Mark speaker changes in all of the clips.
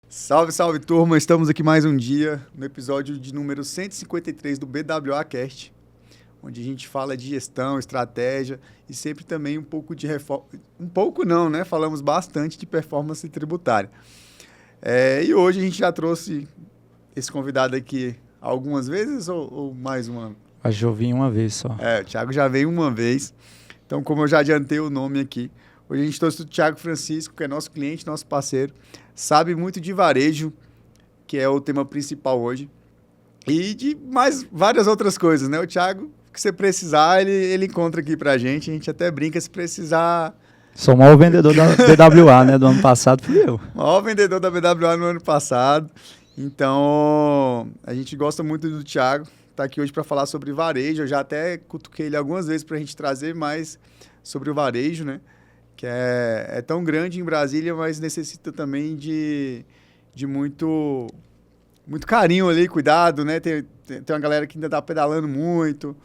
Speaker 1: Salve, salve, turma! Estamos aqui mais um dia no episódio de número 153 do BWA Cast, onde a gente fala de gestão, estratégia e sempre também um pouco de reforma. Um pouco não, né? Falamos bastante de performance tributária. E hoje a gente já trouxe esse convidado aqui algumas vezes ou mais uma?
Speaker 2: Acho que eu vim uma vez só.
Speaker 1: O Thiago já veio uma vez. Então, como eu já adiantei o nome aqui, hoje a gente trouxe o Thiago Francisco, que é nosso cliente, nosso parceiro, sabe muito de varejo, que é o tema principal hoje, e de mais várias outras coisas, né? O Thiago, que você precisar, ele encontra aqui pra gente, a gente até brinca se precisar...
Speaker 2: Sou o maior vendedor da BWA, né? Do ano passado fui eu.
Speaker 1: O maior vendedor da BWA no ano passado. Então, a gente gosta muito do Thiago, tá aqui hoje para falar sobre varejo. Eu já até cutuquei ele algumas vezes para a gente trazer mais sobre o varejo, né? Que é tão grande em Brasília, mas necessita também de muito carinho ali, cuidado, né? Tem uma galera que ainda tá pedalando muito.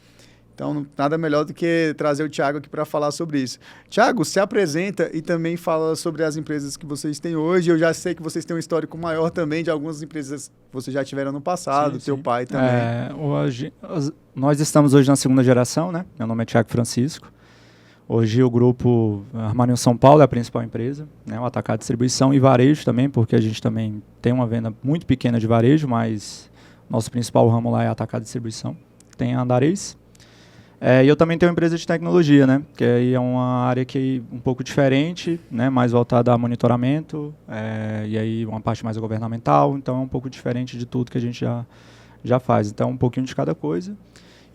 Speaker 1: Então, nada melhor do que trazer o Thiago aqui para falar sobre isso. Thiago, se apresenta e também fala sobre as empresas que vocês têm hoje. Eu já sei que vocês têm um histórico maior também de algumas empresas que vocês já tiveram no passado, teu pai também.
Speaker 2: Nós estamos hoje na segunda geração, né? Meu nome é Thiago Francisco. Hoje o grupo Armarium São Paulo é a principal empresa, né? O atacado, distribuição e varejo também, porque a gente também tem uma venda muito pequena de varejo, mas nosso principal ramo lá é atacado, distribuição. Tem a Andares. E eu também tenho uma empresa de tecnologia, né? Que aí é uma área que um pouco diferente, né? Mais voltada a monitoramento, e aí uma parte mais governamental, então é um pouco diferente de tudo que a gente já faz. Então, um pouquinho de cada coisa.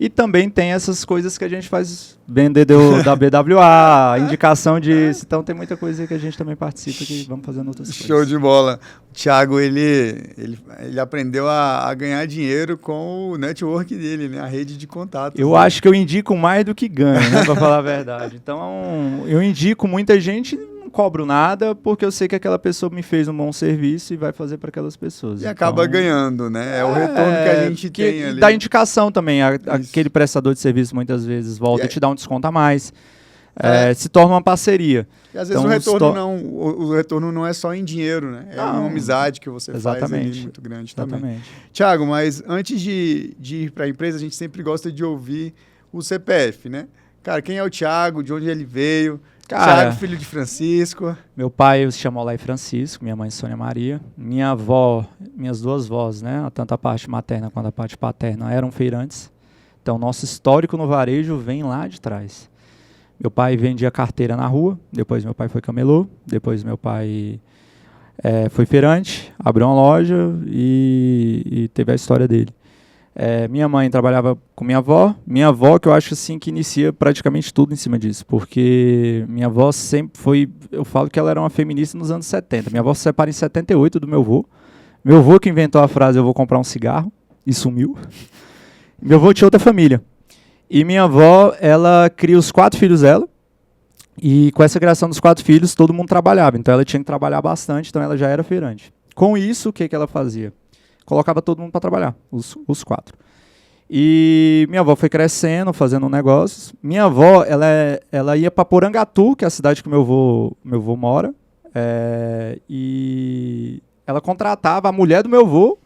Speaker 2: E também tem essas coisas que a gente faz, vendedor da BWA, indicação de... Então tem muita coisa que a gente também participa que vamos fazendo outras coisas.
Speaker 1: Show de bola. O Thiago, ele aprendeu a ganhar dinheiro com o network dele, né? A rede de contatos.
Speaker 2: Eu acho que eu indico mais do que ganho, né? Para falar a verdade. Então, eu indico muita gente... Não cobro nada, porque eu sei que aquela pessoa me fez um bom serviço e vai fazer para aquelas pessoas.
Speaker 1: E então, acaba ganhando, né? É o retorno que a gente tem ali.
Speaker 2: Dá indicação também. Aquele prestador de serviço muitas vezes volta e te dá um desconto a mais. Se torna uma parceria.
Speaker 1: E às vezes o retorno não é só em dinheiro, né? É uma amizade que você faz ali muito grande também. Thiago, mas antes de ir para a empresa, a gente sempre gosta de ouvir o CPF, né? Cara, quem é o Thiago? De onde ele veio? Thiago, filho de Francisco.
Speaker 2: Meu pai se chamou Olay Francisco, minha mãe Sônia Maria. Minha avó, minhas duas vós, né? Tanto a parte materna quanto a parte paterna eram feirantes. Então, nosso histórico no varejo vem lá de trás. Meu pai vendia carteira na rua, depois meu pai foi camelô, depois meu pai foi feirante, abriu uma loja e teve a história dele. Minha mãe trabalhava com minha avó que eu acho assim que inicia praticamente tudo em cima disso, porque minha avó sempre foi, eu falo que ela era uma feminista nos anos 70, minha avó se separa em 78 do meu avô que inventou a frase eu vou comprar um cigarro, e sumiu, meu avô tinha outra família, e minha avó, ela cria os 4 filhos dela, e com essa criação dos 4 filhos todo mundo trabalhava, então ela tinha que trabalhar bastante, então ela já era feirante. Com isso, o que ela fazia? Colocava todo mundo para trabalhar, os 4. E minha avó foi crescendo, fazendo negócios. Minha avó, ela ia para Porangatu, que é a cidade que meu avô mora, e ela contratava a mulher do meu avô,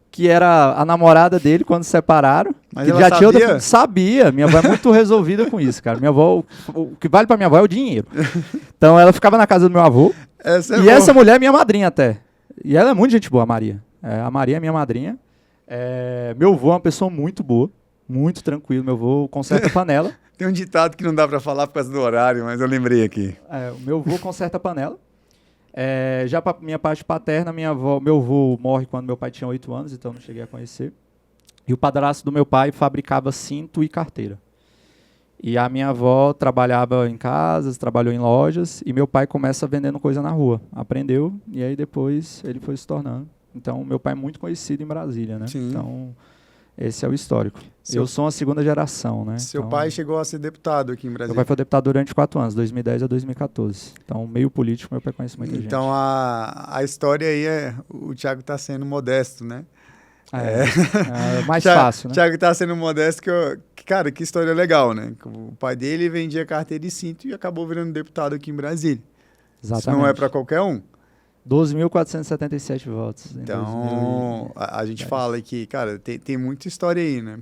Speaker 2: que era a namorada dele quando se separaram.
Speaker 1: Mas ela sabia?
Speaker 2: Sabia. Minha avó é muito resolvida com isso, cara. Minha avó, o que vale para minha avó é o dinheiro. Então ela ficava na casa do meu avô. Essa mulher é minha madrinha até. E ela é muito gente boa, a Maria. A Maria é minha madrinha. Meu avô é uma pessoa muito boa, muito tranquilo. Meu avô conserta panela.
Speaker 1: Tem um ditado que não dá para falar por causa do horário, mas eu lembrei aqui.
Speaker 2: O meu avô conserta panela. Já para minha parte paterna, meu avô morre quando meu pai tinha 8 anos, então não cheguei a conhecer. E o padrasto do meu pai fabricava cinto e carteira. E a minha avó trabalhava em casas, trabalhou em lojas, e meu pai começa vendendo coisa na rua. Aprendeu, e aí depois ele foi se tornando. Então, meu pai é muito conhecido em Brasília, né?
Speaker 1: Sim.
Speaker 2: Então, esse é o histórico. Eu sou uma segunda geração, né?
Speaker 1: Seu pai chegou a ser deputado aqui em Brasília?
Speaker 2: Meu pai foi deputado durante 4 anos, 2010 a 2014. Então, meio político, meu pai conhece muita gente.
Speaker 1: Então, a história aí o Thiago está sendo modesto, né?
Speaker 2: Mais fácil, né?
Speaker 1: O Thiago está sendo modesto, cara, que história legal, né? O pai dele vendia carteira e cinto e acabou virando deputado aqui em Brasília.
Speaker 2: Exatamente.
Speaker 1: Isso não é para qualquer um.
Speaker 2: 12.477 votos.
Speaker 1: Então, a gente fala que, cara, tem muita história aí, né?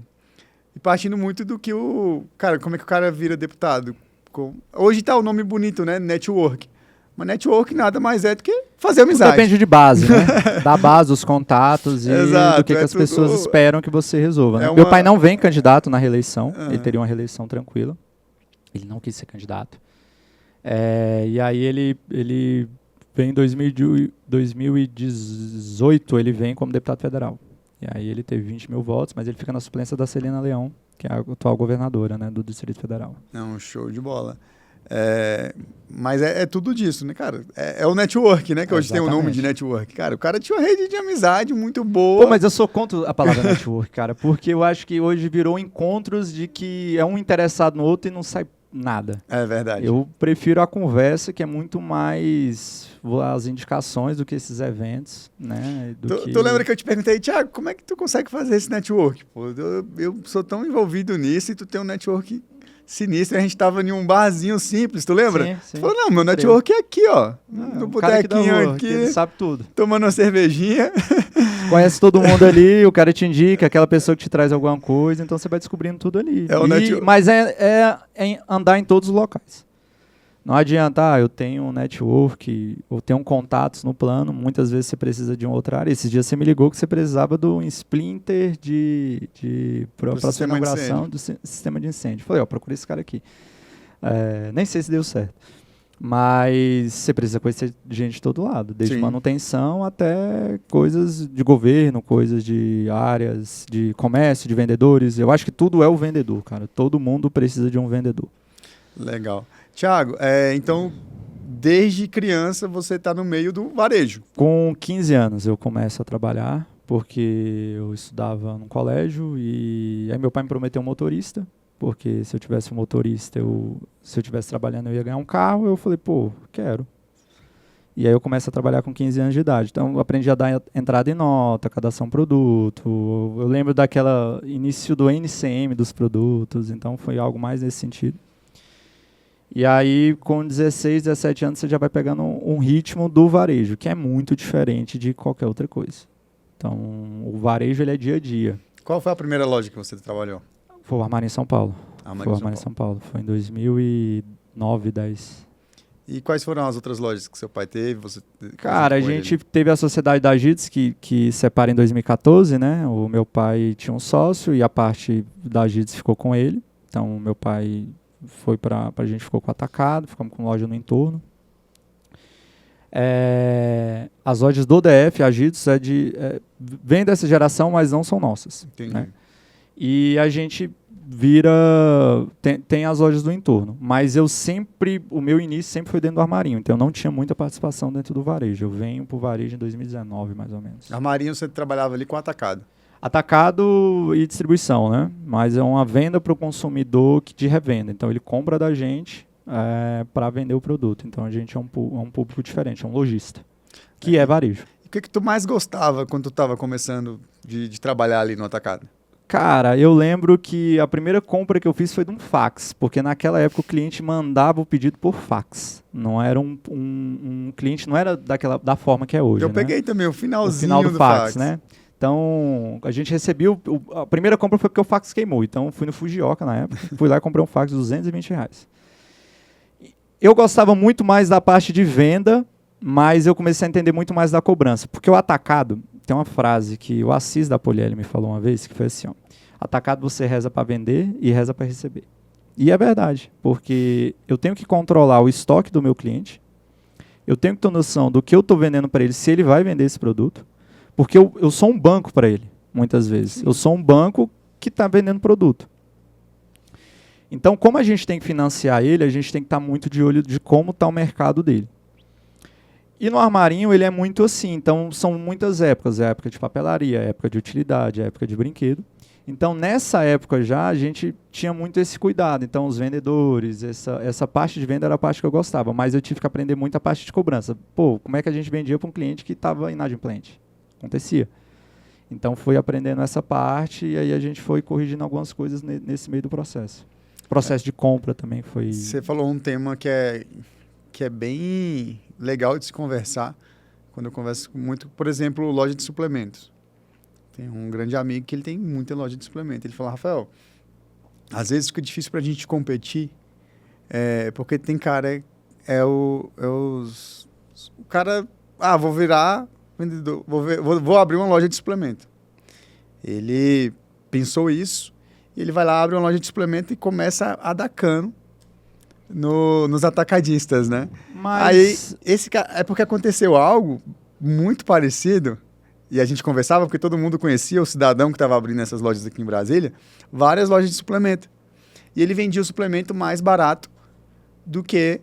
Speaker 1: E partindo muito do que Cara, como é que o cara vira deputado? Hoje tá o nome bonito, né? Network. Mas network nada mais é do que fazer amizade.
Speaker 2: Tudo depende de base, né? Da base, os contatos e
Speaker 1: Exato,
Speaker 2: do que as pessoas esperam que você resolva. Né?
Speaker 1: É
Speaker 2: Meu pai não vem candidato na reeleição. Ele teria uma reeleição tranquila. Ele não quis ser candidato. E aí ele vem em 2018, ele vem como deputado federal. E aí ele teve 20 mil votos, mas ele fica na suplência da Celina Leão, que é a atual governadora, né, do Distrito Federal.
Speaker 1: Não, show de bola. Mas é tudo disso, né, cara? É o network, né? Que hoje
Speaker 2: Exatamente.
Speaker 1: tem o nome de network. Cara, o cara tinha uma rede de amizade muito boa.
Speaker 2: Pô, mas eu sou contra a palavra network, cara, porque eu acho que hoje virou encontros de que é um interessado no outro e não sai nada.
Speaker 1: É verdade.
Speaker 2: Eu prefiro a conversa, que é muito mais as indicações do que esses eventos, né?
Speaker 1: Tu lembra que eu te perguntei, Thiago, como é que tu consegue fazer esse network? Pô, eu sou tão envolvido nisso e tu tem um network sinistro. A gente tava em um barzinho simples, tu lembra?
Speaker 2: Sim.
Speaker 1: Tu falou, não, meu network é aqui, ó. No botequinho aqui,
Speaker 2: ele sabe tudo.
Speaker 1: Tomando uma cervejinha.
Speaker 2: Conhece todo mundo ali, o cara te indica, aquela pessoa que te traz alguma coisa, então você vai descobrindo tudo ali. Mas é andar em todos os locais. Não adianta, eu tenho um network, ou tenho contatos no plano, muitas vezes você precisa de uma outra área. Esses dias você me ligou que você precisava do splinter para a sua inauguração do sistema de incêndio. Falei, procura esse cara aqui. Nem sei se deu certo. Mas você precisa conhecer gente de todo lado, desde manutenção até coisas de governo, coisas de áreas de comércio, de vendedores. Eu acho que tudo é o vendedor, cara. Todo mundo precisa de um vendedor.
Speaker 1: Legal. Thiago, então, desde criança você está no meio do varejo.
Speaker 2: Com 15 anos eu começo a trabalhar, porque eu estudava num colégio e aí meu pai me prometeu um motorista, porque se eu tivesse um motorista, se eu estivesse trabalhando eu ia ganhar um carro. Eu falei, quero. E aí eu começo a trabalhar com 15 anos de idade. Então eu aprendi a dar entrada em nota, cadastrar um produto. Eu lembro daquela início do NCM dos produtos, então foi algo mais nesse sentido. E aí, com 16, 17 anos, você já vai pegando um ritmo do varejo, que é muito diferente de qualquer outra coisa. Então, o varejo ele é dia a dia.
Speaker 1: Qual foi a primeira loja que você trabalhou?
Speaker 2: Foi o Armário em São Paulo. Foi em 2009, 10.
Speaker 1: E quais foram as outras lojas que seu pai teve?
Speaker 2: Cara, a gente teve a Sociedade da Agits, que separa em 2014, né? O meu pai tinha um sócio e a parte da Agits ficou com ele. Então, o meu pai foi a gente ficou com o atacado, ficamos com loja no entorno. As lojas do DF, a Agits, vem dessa geração, mas não são nossas.
Speaker 1: Entendi.
Speaker 2: Né? E a gente tem as lojas do entorno, mas o meu início sempre foi dentro do Armarinho, então eu não tinha muita participação dentro do varejo. Eu venho pro varejo em 2019, mais ou menos.
Speaker 1: Armarinho você trabalhava ali com atacado? Atacado
Speaker 2: e distribuição, né? Mas é uma venda para o consumidor de revenda. Então ele compra da gente para vender o produto. Então a gente é um público diferente, é um lojista, que é varejo.
Speaker 1: E o que tu mais gostava quando tu estava começando de trabalhar ali no atacado?
Speaker 2: Cara, eu lembro que a primeira compra que eu fiz foi de um fax, porque naquela época o cliente mandava o pedido por fax. Não era um cliente, não era da forma que é hoje.
Speaker 1: Eu peguei também o final
Speaker 2: do fax, né? Então, a gente recebeu... A primeira compra foi porque o fax queimou. Então, fui no Fujioka na época. Fui lá e comprei um fax de R$220. Eu gostava muito mais da parte de venda, mas eu comecei a entender muito mais da cobrança. Porque o atacado... Tem uma frase que o Assis da Poliel me falou uma vez, que foi assim, atacado você reza para vender e reza para receber. E é verdade, porque eu tenho que controlar o estoque do meu cliente, eu tenho que ter noção do que eu estou vendendo para ele, se ele vai vender esse produto, porque eu sou um banco para ele, muitas vezes. Sim. Eu sou um banco que está vendendo produto. Então, como a gente tem que financiar ele, a gente tem que estar muito de olho de como está o mercado dele. E no Armarinho ele é muito assim, então são muitas épocas, a época de papelaria, a época de utilidade, a época de brinquedo. Então nessa época já a gente tinha muito esse cuidado, então os vendedores, essa parte de venda era a parte que eu gostava, mas eu tive que aprender muito a parte de cobrança. Como é que a gente vendia para um cliente que estava inadimplente? Acontecia. Então fui aprendendo essa parte e aí a gente foi corrigindo algumas coisas nesse meio do processo. O processo de compra também foi...
Speaker 1: Você falou um tema que é bem legal de se conversar, quando eu converso muito, por exemplo, loja de suplementos. Tem um grande amigo que ele tem muita loja de suplemento. Ele fala, Rafael, às vezes fica difícil para a gente competir, porque tem cara, o cara, vou virar vendedor, vou abrir uma loja de suplemento. Ele pensou isso, e ele vai lá, abre uma loja de suplemento e começa a dar cano nos atacadistas, né?
Speaker 2: Mas...
Speaker 1: Aí, é porque aconteceu algo muito parecido, e a gente conversava, porque todo mundo conhecia o cidadão que estava abrindo essas lojas aqui em Brasília, várias lojas de suplemento. E ele vendia o suplemento mais barato do que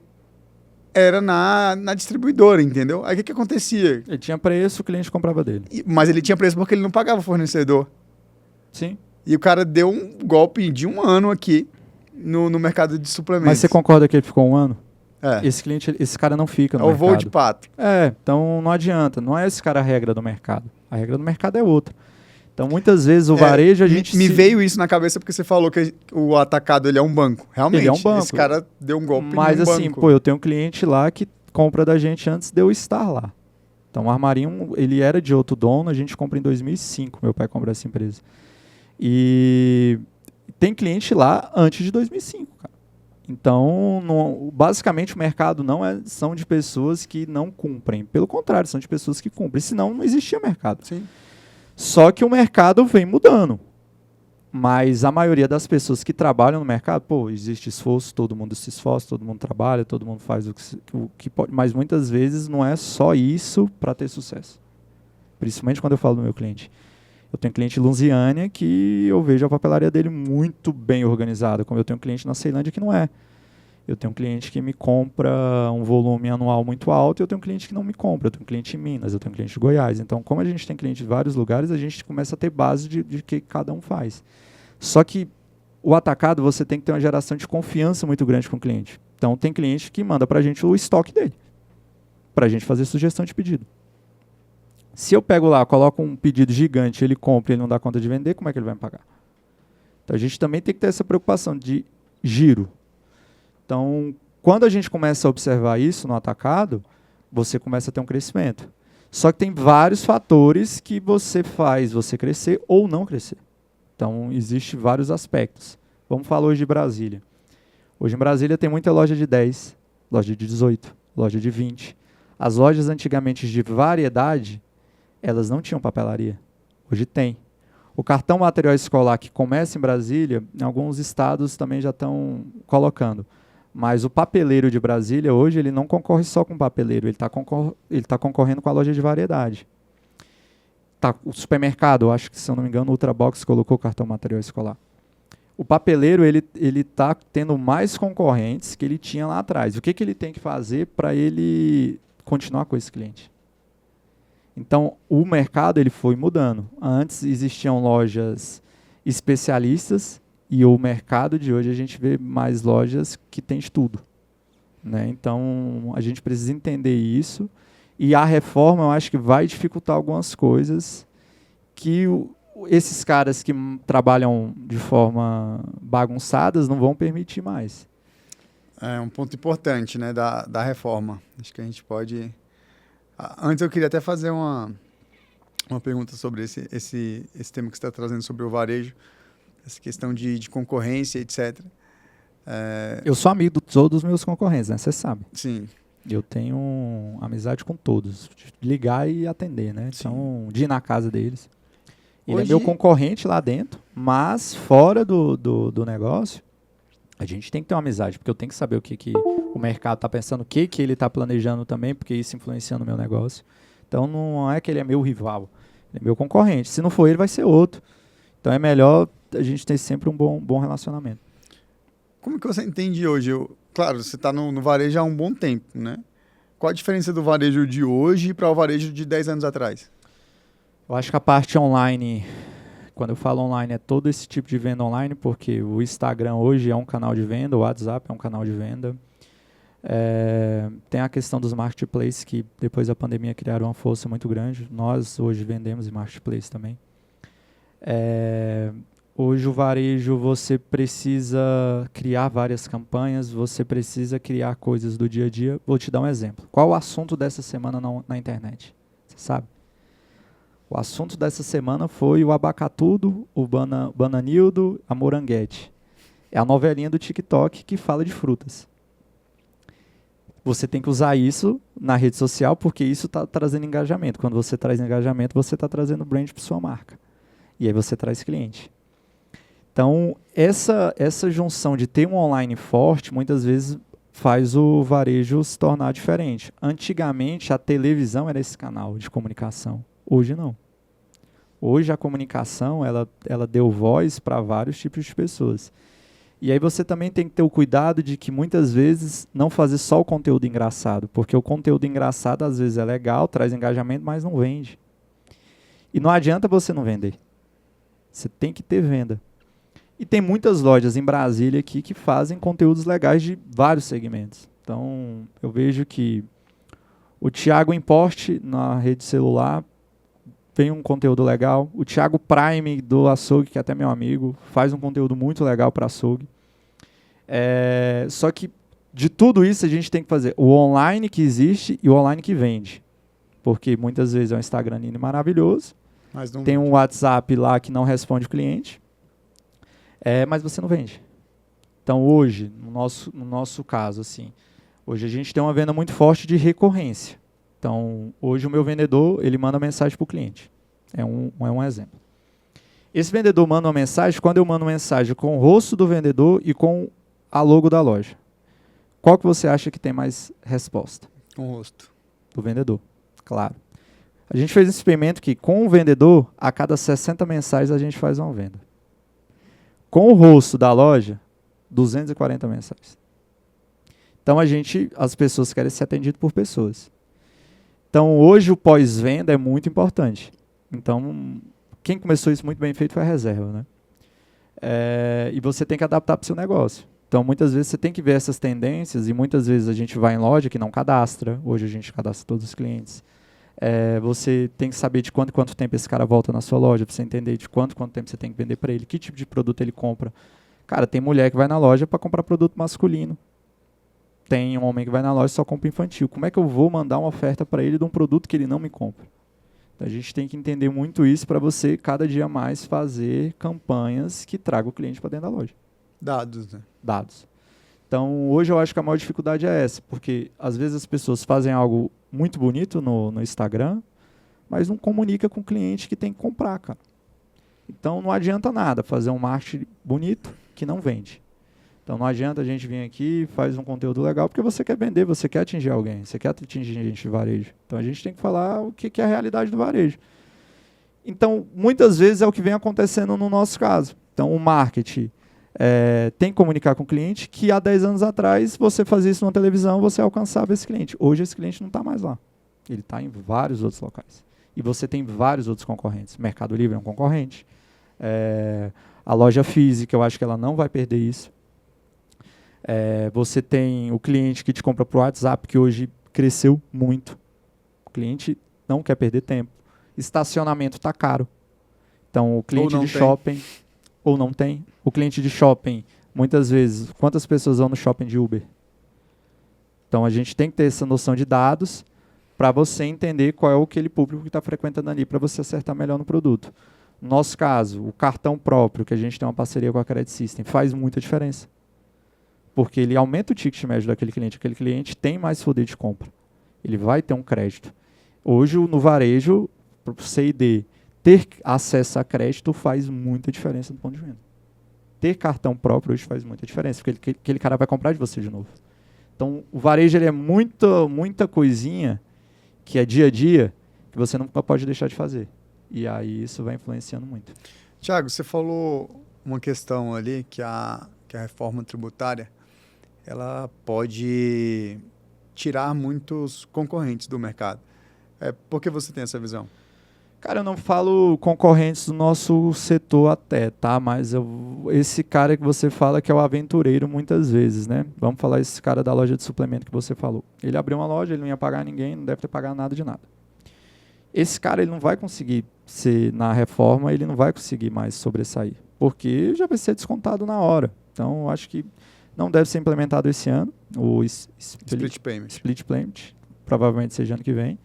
Speaker 1: era na distribuidora, entendeu? Aí o que acontecia?
Speaker 2: Ele tinha preço, o cliente comprava dele.
Speaker 1: Mas ele tinha preço porque ele não pagava o fornecedor.
Speaker 2: Sim.
Speaker 1: E o cara deu um golpe de 1 ano aqui no mercado de suplementos.
Speaker 2: Mas você concorda que ele ficou 1 ano?
Speaker 1: É.
Speaker 2: Esse cara não fica no
Speaker 1: É o
Speaker 2: mercado.
Speaker 1: voo de pato.
Speaker 2: Então não adianta. Não é esse cara a regra do mercado. A regra do mercado é outra. Então, muitas vezes, o varejo, a gente...
Speaker 1: Me veio isso na cabeça porque você falou que o atacado, ele é um banco. Realmente,
Speaker 2: ele é um banco.
Speaker 1: Esse cara deu um golpe
Speaker 2: Mas
Speaker 1: num
Speaker 2: assim,
Speaker 1: banco.
Speaker 2: eu tenho um cliente lá que compra da gente antes de eu estar lá. Então, o Armarinho, ele era de outro dono, a gente compra em 2005, meu pai compra essa empresa. E tem cliente lá antes de 2005, cara. Então, basicamente, o mercado são de pessoas que não cumprem. Pelo contrário, são de pessoas que cumprem. Senão, não existia mercado.
Speaker 1: Sim.
Speaker 2: Só que o mercado vem mudando. Mas a maioria das pessoas que trabalham no mercado, existe esforço, todo mundo se esforça, todo mundo trabalha, todo mundo faz o que pode. Mas muitas vezes não é só isso para ter sucesso. Principalmente quando eu falo do meu cliente. Eu tenho um cliente em Lusiânia que eu vejo a papelaria dele muito bem organizada, como eu tenho um cliente na Ceilândia que não é. Eu tenho um cliente que me compra um volume anual muito alto e eu tenho um cliente que não me compra. Eu tenho um cliente em Minas, eu tenho um cliente em Goiás. Então, como a gente tem cliente de vários lugares, a gente começa a ter base de que cada um faz. Só que o atacado, você tem que ter uma geração de confiança muito grande com o cliente. Então, tem cliente que manda para a gente o estoque dele, para a gente fazer sugestão de pedido. Se eu pego lá, coloco um pedido gigante, ele compra e ele não dá conta de vender, como é que ele vai me pagar? Então, a gente também tem que ter essa preocupação de giro. Então, quando a gente começa a observar isso no atacado, você começa a ter um crescimento. Só que tem vários fatores que você faz você crescer ou não crescer. Então, existem vários aspectos. Vamos falar hoje de Brasília. Hoje em Brasília tem muita loja de 10, loja de 18, loja de 20. As lojas antigamente de variedade, elas não tinham papelaria. Hoje tem. O cartão material escolar que começa em Brasília, em alguns estados também já estão colocando. Mas o papeleiro de Brasília, hoje, ele não concorre só com o papeleiro, ele está concorrendo com a loja de variedade. O supermercado, eu acho que, se eu não me engano, o Ultrabox colocou o cartão material escolar. O papeleiro, ele está tendo mais concorrentes que ele tinha lá atrás. O que ele tem que fazer para ele continuar com esse cliente? Então, o mercado ele foi mudando. Antes existiam lojas especialistas, e o mercado de hoje a gente vê mais lojas que tem de tudo, né? Então, a gente precisa entender isso. E a reforma, eu acho que vai dificultar algumas coisas que esses caras que trabalham de forma bagunçadas não vão permitir mais.
Speaker 1: É um ponto importante, né, da reforma. Acho que a gente pode... Antes eu queria até fazer uma pergunta sobre esse tema que você está trazendo sobre o varejo, essa questão de concorrência, etc.
Speaker 2: Eu sou amigo de todos os meus concorrentes, né? Você sabe.
Speaker 1: Sim.
Speaker 2: Eu tenho amizade com todos. De ligar e atender, né?
Speaker 1: Sim.
Speaker 2: Então, de ir na casa deles. Ele
Speaker 1: Hoje...
Speaker 2: é meu concorrente lá dentro, mas fora do negócio, a gente tem que ter uma amizade, porque eu tenho que saber o que o mercado está pensando, o que ele está planejando também, porque isso influencia no meu negócio. Então, não é que ele é meu rival, ele é meu concorrente. Se não for ele, vai ser outro. Então, é melhor a gente ter sempre um bom relacionamento.
Speaker 1: Como que você entende hoje? Claro, você está no varejo há um bom tempo, né? Qual a diferença do varejo de hoje para o varejo de 10 anos atrás?
Speaker 2: Eu acho que a parte online, quando eu falo online, é todo esse tipo de venda online, porque o Instagram hoje é um canal de venda, o WhatsApp é um canal de venda. Tem a questão dos marketplaces, que depois da pandemia criaram uma força muito grande. Nós hoje vendemos em marketplace também. Hoje o varejo, você precisa criar várias campanhas, você precisa criar coisas do dia a dia. Vou te dar um exemplo. Qual o assunto dessa semana na internet? sabe? O assunto dessa semana foi o abacatudo, o bananildo, a moranguete. É a novelinha do TikTok que fala de frutas. Você tem que usar isso na rede social porque isso está trazendo engajamento. Quando você traz engajamento, você está trazendo brand para sua marca. E aí você traz cliente. Então, essa junção de ter um online forte, muitas vezes faz o varejo se tornar diferente. Antigamente, a televisão era esse canal de comunicação. Hoje, não. Hoje, a comunicação ela deu voz para vários tipos de pessoas. E aí você também tem que ter o cuidado de que, muitas vezes, não fazer só o conteúdo engraçado. Porque o conteúdo engraçado, às vezes, é legal, traz engajamento, mas não vende. E não adianta você não vender. Você tem que ter venda. E tem muitas lojas em Brasília aqui que fazem conteúdos legais de vários segmentos. Então, eu vejo que o Thiago Importe, na rede celular, tem um conteúdo legal. O Thiago Prime, do açougue, que é até meu amigo, faz um conteúdo muito legal para açougue. Só que, de tudo isso, a gente tem que fazer o online que existe e o online que vende. Porque, muitas vezes, é um Instagram lindo e maravilhoso.
Speaker 1: Mas não
Speaker 2: tem
Speaker 1: vende.
Speaker 2: um WhatsApp lá que não responde o cliente. Mas você não vende. Então, hoje, no nosso caso, assim, hoje a gente tem uma venda muito forte de recorrência. Então, hoje o meu vendedor, ele manda mensagem para o cliente. É um exemplo. Esse vendedor manda uma mensagem, quando eu mando uma mensagem com o rosto do vendedor e com a logo da loja. Qual que você acha que tem mais resposta?
Speaker 1: Com o rosto.
Speaker 2: Do vendedor, claro. A gente fez um experimento que, com o vendedor, a cada 60 mensagens a gente faz uma venda. Com o rosto da loja, 240 mensagens. Então, as pessoas querem ser atendidas por pessoas. Então, hoje o pós-venda é muito importante. Então, quem começou isso muito bem feito foi a reserva, né? E você tem que adaptar para o seu negócio. Então, muitas vezes você tem que ver essas tendências e muitas vezes a gente vai em loja que não cadastra. Hoje a gente cadastra todos os clientes. Você tem que saber de quanto tempo esse cara volta na sua loja, para você entender de quanto tempo você tem que vender para ele, que tipo de produto ele compra. Cara, tem mulher que vai na loja para comprar produto masculino. Tem um homem que vai na loja e só compra infantil. Como é que eu vou mandar uma oferta para ele de um produto que ele não me compra? Então, a gente tem que entender muito isso para você, cada dia mais, fazer campanhas que tragam o cliente para dentro da loja.
Speaker 1: Dados, né?
Speaker 2: Dados. Então, hoje eu acho que a maior dificuldade é essa, porque às vezes as pessoas fazem algo muito bonito no Instagram, mas não comunica com o cliente que tem que comprar, cara. Então, não adianta nada fazer um marketing bonito que não vende. Então, não adianta a gente vir aqui e faz um conteúdo legal, porque você quer vender, você quer atingir alguém, você quer atingir gente de varejo. Então, a gente tem que falar o que é a realidade do varejo. Então, muitas vezes é o que vem acontecendo no nosso caso. Então, o marketing tem que comunicar com o cliente, que há 10 anos atrás, você fazia isso na televisão, você alcançava esse cliente. Hoje, esse cliente não está mais lá. Ele está em vários outros locais. E você tem vários outros concorrentes. Mercado Livre é um concorrente. A loja física, eu acho que ela não vai perder isso. Você tem o cliente que te compra para o WhatsApp, que hoje cresceu muito. O cliente não quer perder tempo. Estacionamento está caro. Então, o cliente de shopping, ou não tem. O cliente de shopping, muitas vezes, quantas pessoas vão no shopping de Uber? Então, a gente tem que ter essa noção de dados para você entender qual é aquele público que está frequentando ali, para você acertar melhor no produto. No nosso caso, o cartão próprio, que a gente tem uma parceria com a Credit System, faz muita diferença. Porque ele aumenta o ticket médio daquele cliente. Aquele cliente tem mais poder de compra. Ele vai ter um crédito. Hoje, no varejo, para o C&D, ter acesso a crédito faz muita diferença do ponto de venda. Ter cartão próprio hoje faz muita diferença, porque aquele cara vai comprar de você de novo. Então, o varejo ele é muita coisinha que é dia a dia que você nunca pode deixar de fazer. E aí isso vai influenciando muito.
Speaker 1: Thiago, você falou uma questão ali que a reforma tributária ela pode tirar muitos concorrentes do mercado. Por que você tem essa visão?
Speaker 2: Cara, eu não falo concorrentes do nosso setor até, tá? Mas esse cara que você fala que é o aventureiro muitas vezes, né? Vamos falar esse cara da loja de suplemento que você falou. Ele abriu uma loja, ele não ia pagar ninguém, não deve ter pagado nada de nada. Esse cara, ele não vai conseguir ser, na reforma, ele não vai conseguir mais sobressair, porque já vai ser descontado na hora. Então, eu acho que não deve ser implementado esse ano, o split payment, provavelmente seja ano que vem.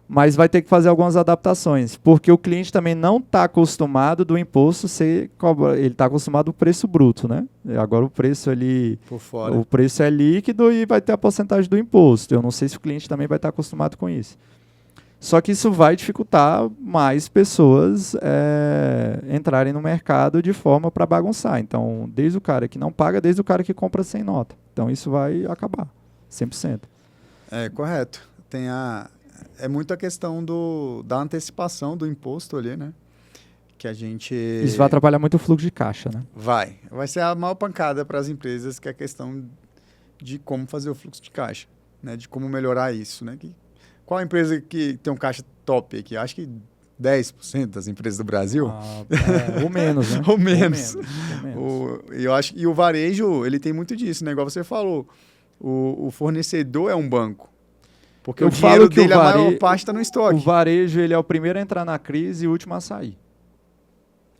Speaker 2: Mas vai ter que fazer algumas adaptações, porque o cliente também não está acostumado do imposto ser ele está acostumado ao preço bruto, né? Agora o preço ali,
Speaker 1: Por fora.
Speaker 2: o preço é líquido e vai ter a porcentagem do imposto. Eu não sei se o cliente também vai estar acostumado com isso. Só que isso vai dificultar mais pessoas entrarem no mercado de forma para bagunçar. Então, desde o cara que não paga, desde o cara que compra sem nota. Então, isso vai acabar, 100%.
Speaker 1: Correto. É muito a questão da antecipação do imposto ali, né? Que a gente...
Speaker 2: Isso vai atrapalhar muito o fluxo de caixa, né?
Speaker 1: Vai ser a maior pancada para as empresas, que é a questão de como fazer o fluxo de caixa, né? De como melhorar isso, né? Qual a empresa que tem um caixa top aqui? Acho que 10% das empresas do Brasil.
Speaker 2: Ou menos, né?
Speaker 1: Ou menos.
Speaker 2: Eu
Speaker 1: acho que o varejo, ele tem muito disso, né? Igual você falou, o fornecedor é um banco. Porque o dinheiro dele, a maior parte está no estoque.
Speaker 2: O varejo, ele é o primeiro a entrar na crise e o último a sair.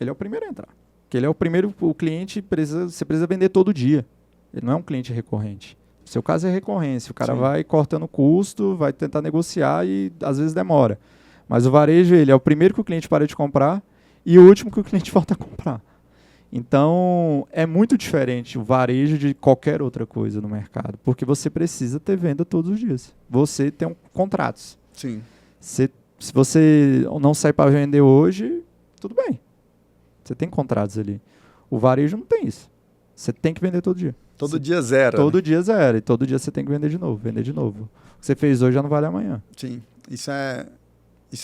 Speaker 2: Ele é o primeiro a entrar. Porque ele é o primeiro, o cliente, você precisa vender todo dia. Ele não é um cliente recorrente. O seu caso é recorrência. O cara vai cortando custo, vai tentar negociar e às vezes demora. Mas o varejo, ele é o primeiro que o cliente para de comprar e o último que o cliente volta a comprar. Então, é muito diferente o varejo de qualquer outra coisa no mercado, porque você precisa ter venda todos os dias. Você tem contratos.
Speaker 1: Sim.
Speaker 2: Se você não sair para vender hoje, tudo bem. Você tem contratos ali. O varejo não tem isso. Você tem que vender todo dia.
Speaker 1: Todo dia zero.
Speaker 2: Todo dia zero. E todo dia você tem que vender de novo, vender de novo. O que você fez hoje já não vale amanhã.
Speaker 1: Sim. Isso é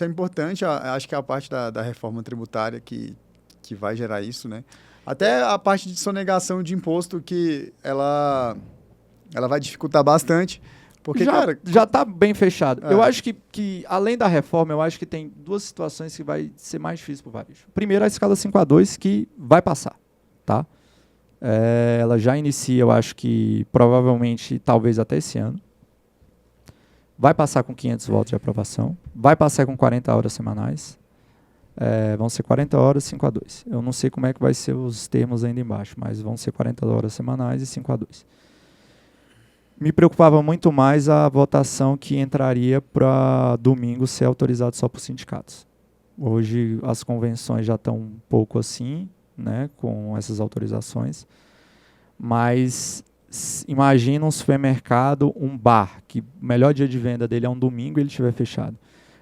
Speaker 1: importante. Acho que é a parte da reforma tributária que vai gerar isso, né? Até a parte de sonegação de imposto, que ela vai dificultar bastante. Porque,
Speaker 2: já está bem fechado. Eu acho que, além da reforma, eu acho que tem duas situações que vai ser mais difícil para o varejo. Primeiro, a escala 5A2, que vai passar, tá? Ela já inicia, eu acho que provavelmente, talvez até esse ano. Vai passar com 500 votos de aprovação. Vai passar com 40 horas semanais. Vão ser 40 horas, 5A2. Eu não sei como é que vai ser os termos ainda embaixo, mas vão ser 40 horas semanais e 5A2. Me preocupava muito mais a votação que entraria para domingo ser autorizado só por sindicatos. Hoje as convenções já estão um pouco assim, né, com essas autorizações, mas imagina um supermercado, um bar, que o melhor dia de venda dele é um domingo e ele estiver fechado.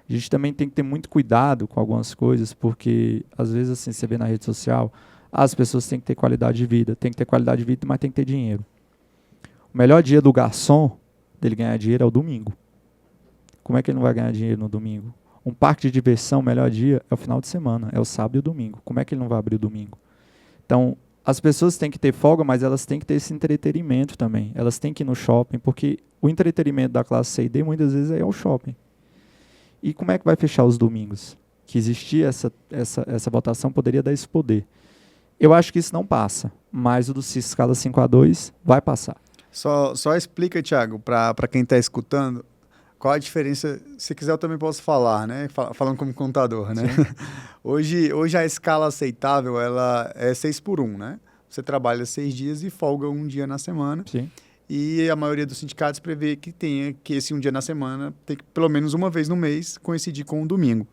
Speaker 2: A gente também tem que ter muito cuidado com algumas coisas, porque às vezes assim, você vê na rede social, as pessoas têm que ter qualidade de vida, mas tem que ter dinheiro. O melhor dia do garçom, dele ganhar dinheiro, é o domingo. Como é que ele não vai ganhar dinheiro no domingo? Um parque de diversão, o melhor dia é o final de semana, é o sábado e o domingo. Como é que ele não vai abrir o domingo? Então, as pessoas têm que ter folga, mas elas têm que ter esse entretenimento também. Elas têm que ir no shopping, porque o entretenimento da classe C e D muitas vezes é o shopping. E como é que vai fechar os domingos? Que existia essa votação, poderia dar esse poder. Eu acho que isso não passa, mas o do escala 5A2 vai passar.
Speaker 1: Só explica, Thiago, para quem está escutando, qual a diferença. Se quiser, eu também posso falar, né? Falando como contador, né? Hoje a escala aceitável ela é 6x1, né? Você trabalha 6 dias e folga um dia na semana.
Speaker 2: Sim.
Speaker 1: E a maioria dos sindicatos prevê que esse um dia na semana tem que, pelo menos uma vez no mês, coincidir com um domingo.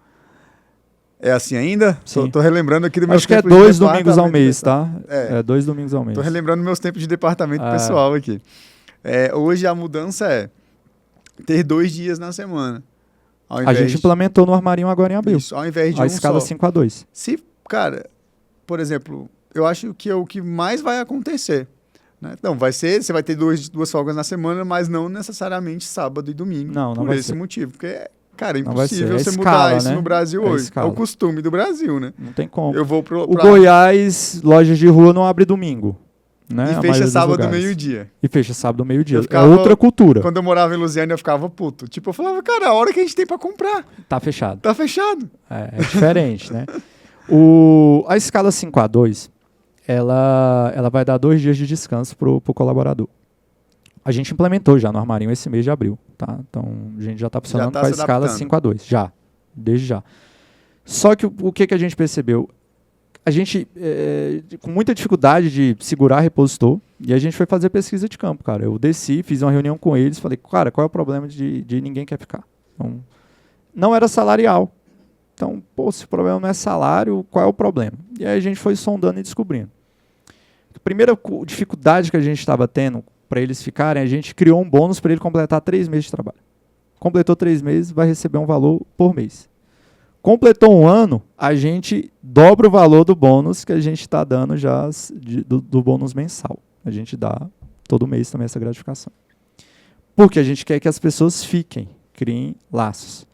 Speaker 1: É assim ainda? Estou relembrando aqui do meu
Speaker 2: tempo. Acho que é 2 domingos ao mês, tá? 2 domingos ao mês.
Speaker 1: Estou relembrando meus tempos de departamento pessoal aqui. Hoje a mudança é ter 2 dias na semana.
Speaker 2: A gente implementou no Armarinho agora em abril.
Speaker 1: Isso, ao invés de
Speaker 2: a escala 5A2.
Speaker 1: Se, cara, por exemplo, eu acho que é o que mais vai acontecer. Né? Então, você vai ter 2 folgas na semana, mas não necessariamente sábado e domingo.
Speaker 2: Não
Speaker 1: por
Speaker 2: vai
Speaker 1: esse
Speaker 2: ser.
Speaker 1: Motivo. Porque, cara, é
Speaker 2: não
Speaker 1: impossível você
Speaker 2: escala,
Speaker 1: mudar isso
Speaker 2: né?
Speaker 1: no Brasil hoje.
Speaker 2: Escala.
Speaker 1: É o costume do Brasil, né?
Speaker 2: Não tem como.
Speaker 1: Eu vou
Speaker 2: O Goiás, lojas de rua não abre domingo. Né?
Speaker 1: E fecha sábado meio-dia.
Speaker 2: E fecha sábado meio-dia. É outra cultura.
Speaker 1: Quando eu morava em Lusiânia, eu ficava puto. Tipo, eu falava, cara, a hora que a gente tem pra comprar.
Speaker 2: Tá fechado.
Speaker 1: Tá fechado.
Speaker 2: É diferente, né? A escala 5A2, ela vai dar 2 dias de descanso pro colaborador. A gente implementou já no Armarinho esse mês de abril, tá? Então, a gente já tá funcionando com a escala 5A2, já. Desde já. Só que o que a gente percebeu? A gente, com muita dificuldade de segurar repositor, e a gente foi fazer pesquisa de campo, cara. Eu desci, fiz uma reunião com eles, falei, cara, qual é o problema de ninguém quer ficar? Então, não era salarial. Então, pô, se o problema não é salário, qual é o problema? E aí a gente foi sondando e descobrindo. A primeira dificuldade que a gente estava tendo para eles ficarem, a gente criou um bônus para ele completar 3 meses de trabalho. Completou 3 meses, vai receber um valor por mês. Completou um ano, a gente dobra o valor do bônus que a gente está dando já do bônus mensal. A gente dá todo mês também essa gratificação. Porque a gente quer que as pessoas fiquem, criem laços.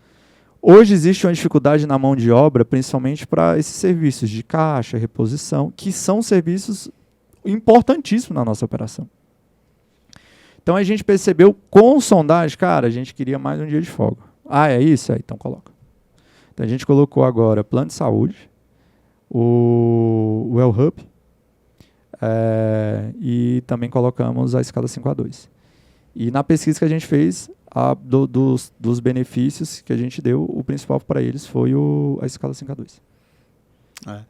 Speaker 2: Hoje existe uma dificuldade na mão de obra, principalmente para esses serviços de caixa, reposição, que são serviços importantíssimos na nossa operação. Então a gente percebeu com sondagem, cara, a gente queria mais um dia de folga. Ah, é isso? É, então coloca. Então a gente colocou agora plano de saúde, o Well Hub, e também colocamos a escala 5A2. E na pesquisa que a gente fez, dos benefícios que a gente deu, o principal para eles foi a escala 5A2.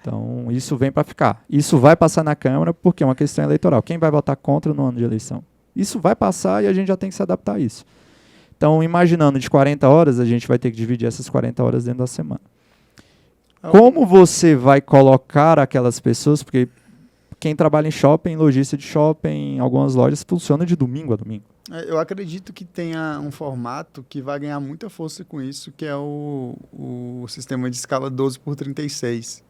Speaker 2: Então, isso vem para ficar. Isso vai passar na Câmara porque é uma questão eleitoral. Quem vai votar contra no ano de eleição? Isso vai passar e a gente já tem que se adaptar a isso. Então, imaginando de 40 horas, a gente vai ter que dividir essas 40 horas dentro da semana. Como você vai colocar aquelas pessoas, porque quem trabalha em shopping, lojista de shopping, algumas lojas, funciona de domingo a domingo.
Speaker 1: Eu acredito que tenha um formato que vai ganhar muita força com isso, que é o sistema de escala 12x36.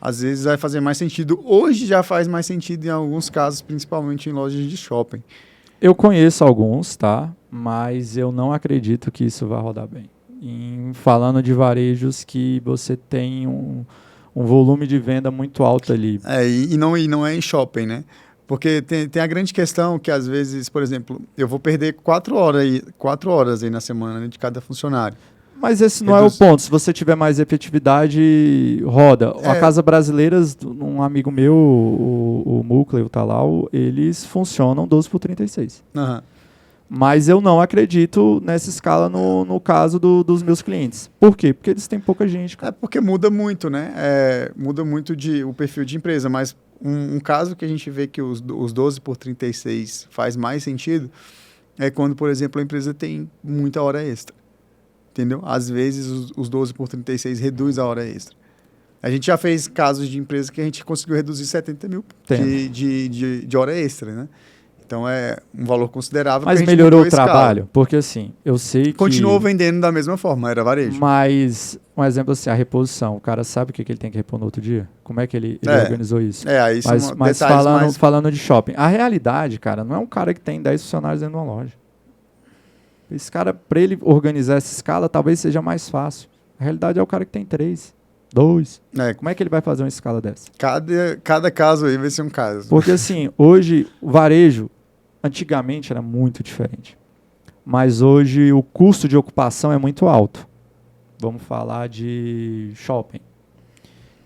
Speaker 1: Às vezes vai fazer mais sentido. Hoje já faz mais sentido em alguns casos, principalmente em lojas de shopping.
Speaker 2: Eu conheço alguns, tá? Mas eu não acredito que isso vai rodar bem. Falando de varejos que você tem um volume de venda muito alto ali.
Speaker 1: E não é em shopping, né? Porque tem a grande questão que, às vezes, por exemplo, eu vou perder 4 horas aí na semana, né, de cada funcionário.
Speaker 2: Mas esse não é o ponto. Se você tiver mais efetividade, roda. A Casa Brasileiras, um amigo meu, o Mucla e o Talal, eles funcionam 12x36.
Speaker 1: Uhum.
Speaker 2: Mas eu não acredito nessa escala no caso dos meus clientes. Por quê? Porque eles têm pouca gente. Cara.
Speaker 1: Porque muda muito, né? Muda muito o perfil de empresa, mas um caso que a gente vê que os 12x36 faz mais sentido é quando, por exemplo, a empresa tem muita hora extra. Entendeu? Às vezes os 12x36 reduz a hora extra. A gente já fez casos de empresa que a gente conseguiu reduzir 70 mil de hora extra, né? Então é um valor considerável.
Speaker 2: Mas melhorou o trabalho? Porque assim, eu sei que...
Speaker 1: Continuou vendendo da mesma forma, era varejo.
Speaker 2: Mas, um exemplo assim, a reposição. O cara sabe o que ele tem que repor no outro dia? Como é que ele organizou isso?
Speaker 1: Aí
Speaker 2: mas falando de shopping. A realidade, cara, não é um cara que tem 10 funcionários dentro de uma loja. Esse cara, para ele organizar essa escala, talvez seja mais fácil. A realidade é o cara que tem 3, 2. Como é que ele vai fazer uma escala dessa?
Speaker 1: Cada caso aí vai ser um caso.
Speaker 2: Porque assim, hoje o varejo, antigamente era muito diferente. Mas hoje o custo de ocupação é muito alto. Vamos falar de shopping.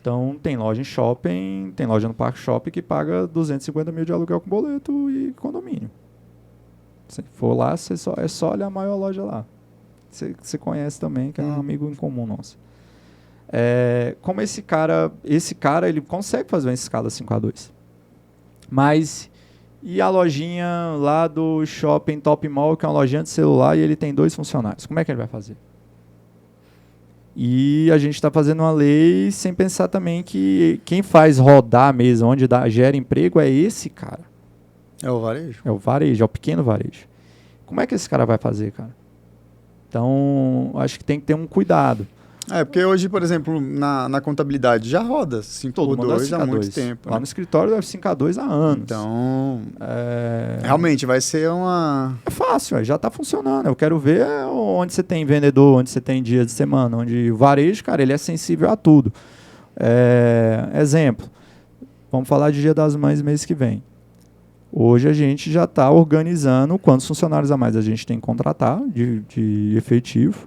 Speaker 2: Então tem loja em shopping, tem loja no Parque Shopping que paga 250 mil de aluguel com boleto e condomínio. Se for lá, é só olhar a maior loja lá. Você conhece também, que é um amigo em comum nosso. Como esse cara ele consegue fazer uma escala 5A2. Mas, e a lojinha lá do shopping Top Mall, que é uma lojinha de celular, e ele tem 2 funcionários. Como é que ele vai fazer? E a gente está fazendo uma lei sem pensar também que quem faz rodar mesmo, onde gera emprego, é esse cara.
Speaker 1: É o varejo?
Speaker 2: É o varejo, é o pequeno varejo. Como é que esse cara vai fazer, cara? Então, acho que tem que ter um cuidado.
Speaker 1: Porque hoje, por exemplo, na contabilidade já roda 5x2 há muito tempo.
Speaker 2: Lá no escritório é 5A2 há anos.
Speaker 1: Então, realmente vai ser uma...
Speaker 2: É fácil, já está funcionando. Eu quero ver onde você tem vendedor, onde você tem dia de semana, onde o varejo, cara, ele é sensível a tudo. Exemplo, vamos falar de Dia das Mães mês que vem. Hoje a gente já está organizando quantos funcionários a mais a gente tem que contratar de efetivo.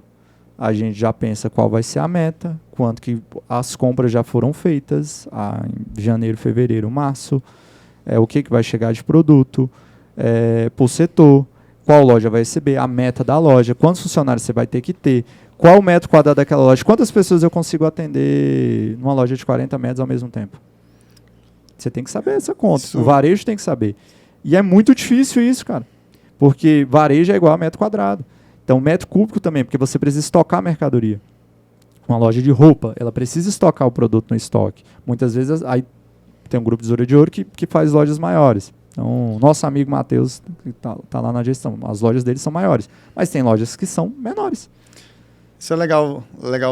Speaker 2: A gente já pensa qual vai ser a meta, quanto que as compras já foram feitas em janeiro, fevereiro, março, o que vai chegar de produto, por setor, qual loja vai receber, a meta da loja, quantos funcionários você vai ter que ter, qual o metro quadrado daquela loja, quantas pessoas eu consigo atender numa loja de 40 metros ao mesmo tempo. Você tem que saber essa conta. O varejo tem que saber. E é muito difícil isso, cara. Porque varejo é igual a metro quadrado. Então, metro cúbico também, porque você precisa estocar a mercadoria. Uma loja de roupa, ela precisa estocar o produto no estoque. Muitas vezes, aí tem um grupo de Tesouro de Ouro que faz lojas maiores. Então, nosso amigo Matheus, que tá lá na gestão, as lojas dele são maiores. Mas tem lojas que são menores.
Speaker 1: Isso é legal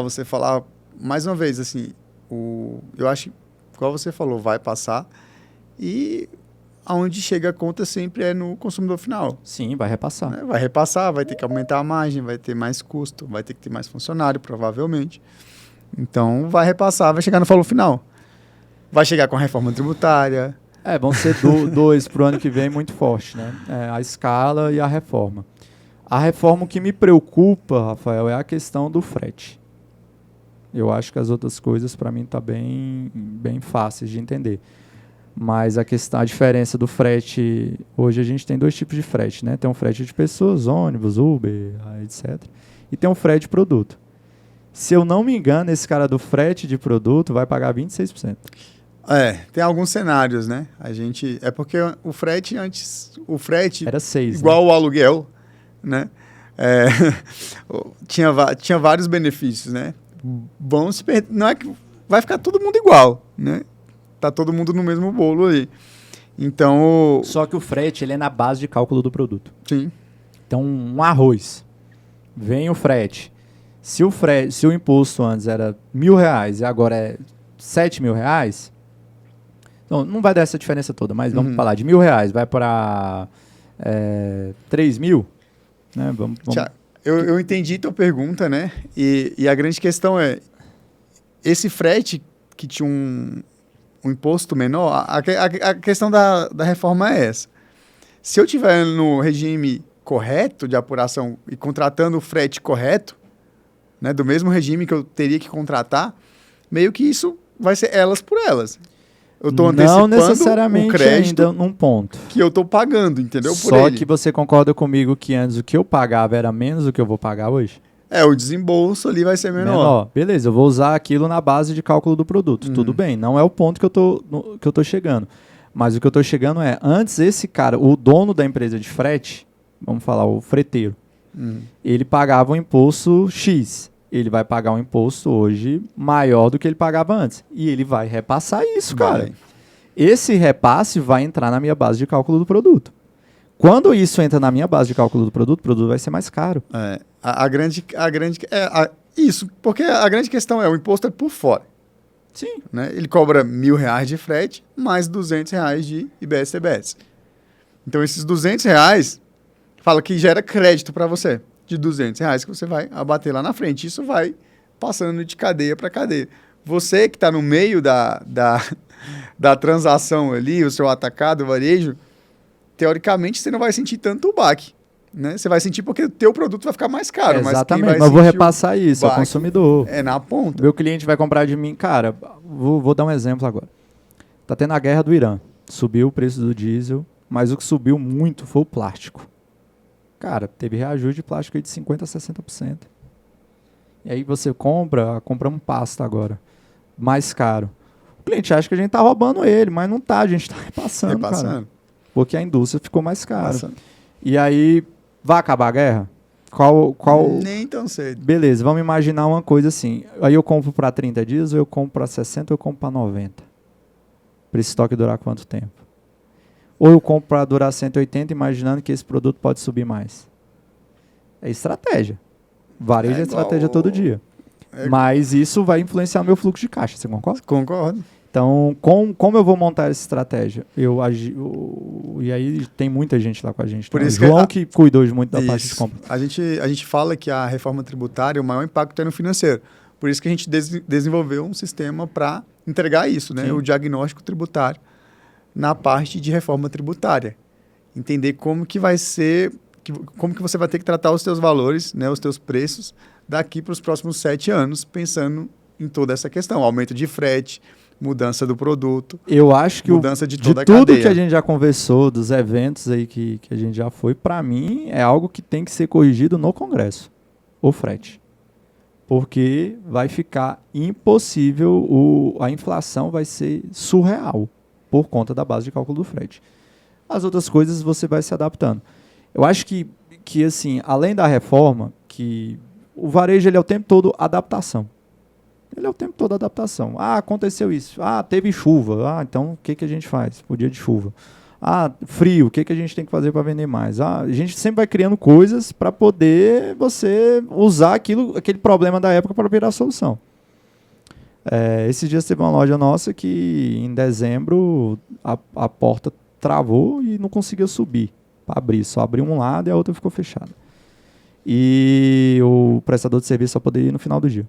Speaker 1: você falar, mais uma vez, assim, eu acho que, igual você falou, vai passar. E aonde chega a conta sempre é no consumidor final.
Speaker 2: Sim, vai repassar.
Speaker 1: Né? Vai repassar, vai ter que aumentar a margem, vai ter mais custo, vai ter que ter mais funcionário, provavelmente. Então, vai repassar, vai chegar no valor final. Vai chegar com a reforma tributária.
Speaker 2: Vão ser dois para o ano que vem muito forte, né? A escala e a reforma. A reforma, o que me preocupa, Rafael, é a questão do frete. Eu acho que as outras coisas, para mim, tá bem fáceis de entender. Mas a diferença do frete, hoje a gente tem dois tipos de frete, né? Tem um frete de pessoas, ônibus, Uber, etc. E tem um frete de produto. Se eu não me engano, esse cara do frete de produto vai pagar 26%.
Speaker 1: Tem alguns cenários, né? É porque o frete
Speaker 2: era 6%,
Speaker 1: igual o aluguel, né? Tinha vários benefícios, né? Não é que vai ficar todo mundo igual, né? Tá todo mundo no mesmo bolo aí. Então...
Speaker 2: Só que o frete, ele é na base de cálculo do produto.
Speaker 1: Sim.
Speaker 2: Então, um arroz, vem o frete. Se o imposto antes era R$1.000 e agora é R$7.000, então, não vai dar essa diferença toda, mas vamos falar de R$1.000, vai para 3.000, né? Vamos...
Speaker 1: Tiago, eu entendi tua pergunta, né? E a grande questão é, esse frete que tinha um imposto menor, a questão da reforma é essa. Se eu tiver no regime correto de apuração e contratando o frete correto, né, do mesmo regime que eu teria que contratar, meio que isso vai ser elas por elas. Eu estou antecipando
Speaker 2: não necessariamente
Speaker 1: o crédito
Speaker 2: ainda num ponto.
Speaker 1: Que eu estou pagando, entendeu?
Speaker 2: Só que você concorda comigo que antes o que eu pagava era menos do que eu vou pagar hoje?
Speaker 1: O desembolso ali vai ser menor.
Speaker 2: Beleza, eu vou usar aquilo na base de cálculo do produto. Tudo bem, não é o ponto que eu tô chegando. Mas o que eu tô chegando é, antes esse cara, o dono da empresa de frete, vamos falar, o freteiro, ele pagava um imposto X. Ele vai pagar um imposto hoje maior do que ele pagava antes. E ele vai repassar isso, cara. Esse repasse vai entrar na minha base de cálculo do produto. Quando isso entra na minha base de cálculo do produto, o produto vai ser mais caro.
Speaker 1: Isso, porque a grande questão é, o imposto é por fora.
Speaker 2: Sim.
Speaker 1: Né? Ele cobra R$1.000 de frete, mais R$200 de IBS-CBS. Então, esses R$200, fala que gera crédito para você, de R$200 que você vai abater lá na frente. Isso vai passando de cadeia para cadeia. Você que está no meio da transação ali, o seu atacado, o varejo, teoricamente, você não vai sentir tanto o baque. Né? Você vai sentir porque o teu produto vai ficar mais caro.
Speaker 2: Exatamente,
Speaker 1: mas
Speaker 2: eu vou repassar isso ao consumidor.
Speaker 1: Na ponta.
Speaker 2: Meu cliente vai comprar de mim, cara, vou dar um exemplo agora. Tá tendo a guerra do Irã. Subiu o preço do diesel, mas o que subiu muito foi o plástico. Cara, teve reajuste de plástico aí de 50% a 60%. E aí você compramos pasta agora, mais caro. O cliente acha que a gente tá roubando ele, mas não tá, a gente tá repassando. Cara. Porque a indústria ficou mais cara. E aí, vai acabar a guerra? Qual...
Speaker 1: Nem tão cedo.
Speaker 2: Beleza, vamos imaginar uma coisa assim. Aí eu compro para 30 dias, ou eu compro para 60, ou eu compro para 90. Para esse estoque durar quanto tempo? Ou eu compro para durar 180, imaginando que esse produto pode subir mais. É estratégia. Varejo é estratégia todo dia. Mas isso vai influenciar o meu fluxo de caixa, você concorda?
Speaker 1: Concordo.
Speaker 2: Então, como eu vou montar essa estratégia? E aí tem muita gente lá com a gente.
Speaker 1: Por isso
Speaker 2: João que cuidou muito da parte de compra.
Speaker 1: A gente fala que a reforma tributária, o maior impacto é no financeiro. Por isso que a gente desenvolveu um sistema para entregar isso, né? O diagnóstico tributário na parte de reforma tributária. Entender como que vai ser, como que você vai ter que tratar os teus valores, né? Os teus preços daqui para os próximos 7 anos, pensando em toda essa questão. Aumento de frete, mudança do produto.
Speaker 2: Eu acho que
Speaker 1: mudança de toda a
Speaker 2: tudo
Speaker 1: cadeia.
Speaker 2: Que a gente já conversou, dos eventos aí que a gente já foi, para mim é algo que tem que ser corrigido no Congresso, o frete. Porque vai ficar impossível, a inflação vai ser surreal por conta da base de cálculo do frete. As outras coisas você vai se adaptando. Eu acho que que assim, além da reforma, que o varejo ele é o tempo todo adaptação. Ele é o tempo todo adaptação. Ah, aconteceu isso. Ah, teve chuva. Ah, então o que a gente faz por dia de chuva? Ah, frio, o que a gente tem que fazer para vender mais? Ah, a gente sempre vai criando coisas para poder você usar aquele problema da época para virar solução. Esses dias teve uma loja nossa que em dezembro a porta travou e não conseguia subir para abrir. Só abriu um lado e a outra ficou fechada. E o prestador de serviço só poderia ir no final do dia.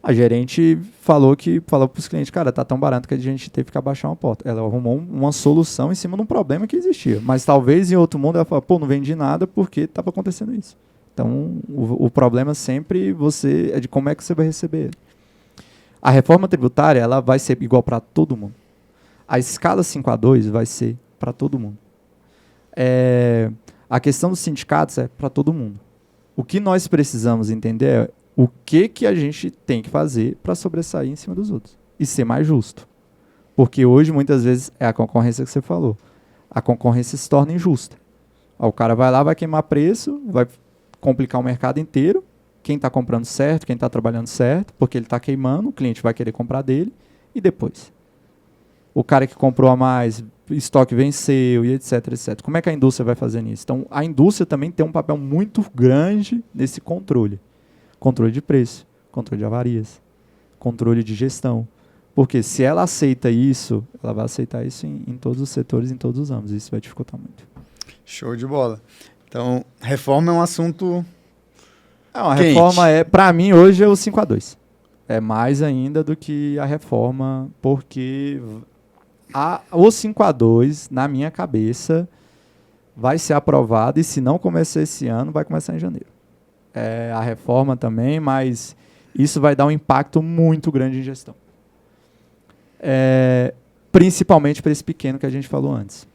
Speaker 2: A gerente falou para os clientes, cara, tá tão barato que a gente teve que abaixar uma porta. Ela arrumou uma solução em cima de um problema que existia. Mas talvez em outro mundo ela falou, pô, não vendi nada porque estava acontecendo isso. Então, o problema sempre é de como é que você vai receber ele. A reforma tributária, ela vai ser igual para todo mundo. A escala 5A2 vai ser para todo mundo. A questão dos sindicatos é para todo mundo. O que nós precisamos entender é o que a gente tem que fazer para sobressair em cima dos outros e ser mais justo. Porque hoje, muitas vezes, é a concorrência que você falou. A concorrência se torna injusta. O cara vai lá, vai queimar preço, vai complicar o mercado inteiro. Quem está comprando certo, quem está trabalhando certo, porque ele está queimando, o cliente vai querer comprar dele. E depois? O cara que comprou a mais, estoque venceu e etc, etc. Como é que a indústria vai fazer nisso? Então, a indústria também tem um papel muito grande nesse controle. Controle de preço, controle de avarias, controle de gestão. Porque se ela aceita isso, ela vai aceitar isso em todos os setores, em todos os âmbitos. Isso vai dificultar muito.
Speaker 1: Show de bola. Então, reforma é um assunto
Speaker 2: a
Speaker 1: quente.
Speaker 2: Reforma para mim, hoje é o 5A2. É mais ainda do que a reforma, porque o 5A2, na minha cabeça, vai ser aprovado e se não começar esse ano, vai começar em janeiro. A reforma também, mas isso vai dar um impacto muito grande em gestão. Principalmente para esse pequeno que a gente falou antes.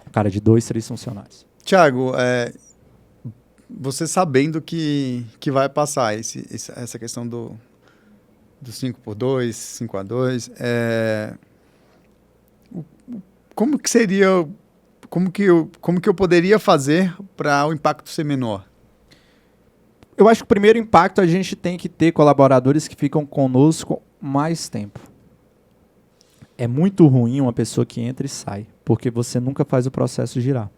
Speaker 2: Um cara de 2, 3 funcionários.
Speaker 1: Tiago, você sabendo que vai passar essa questão do 5x2, 5A2, como que seria, como que eu poderia fazer para o impacto ser menor?
Speaker 2: Eu acho que o primeiro impacto a gente tem que ter colaboradores que ficam conosco mais tempo. É muito ruim uma pessoa que entra e sai, porque você nunca faz o processo girar.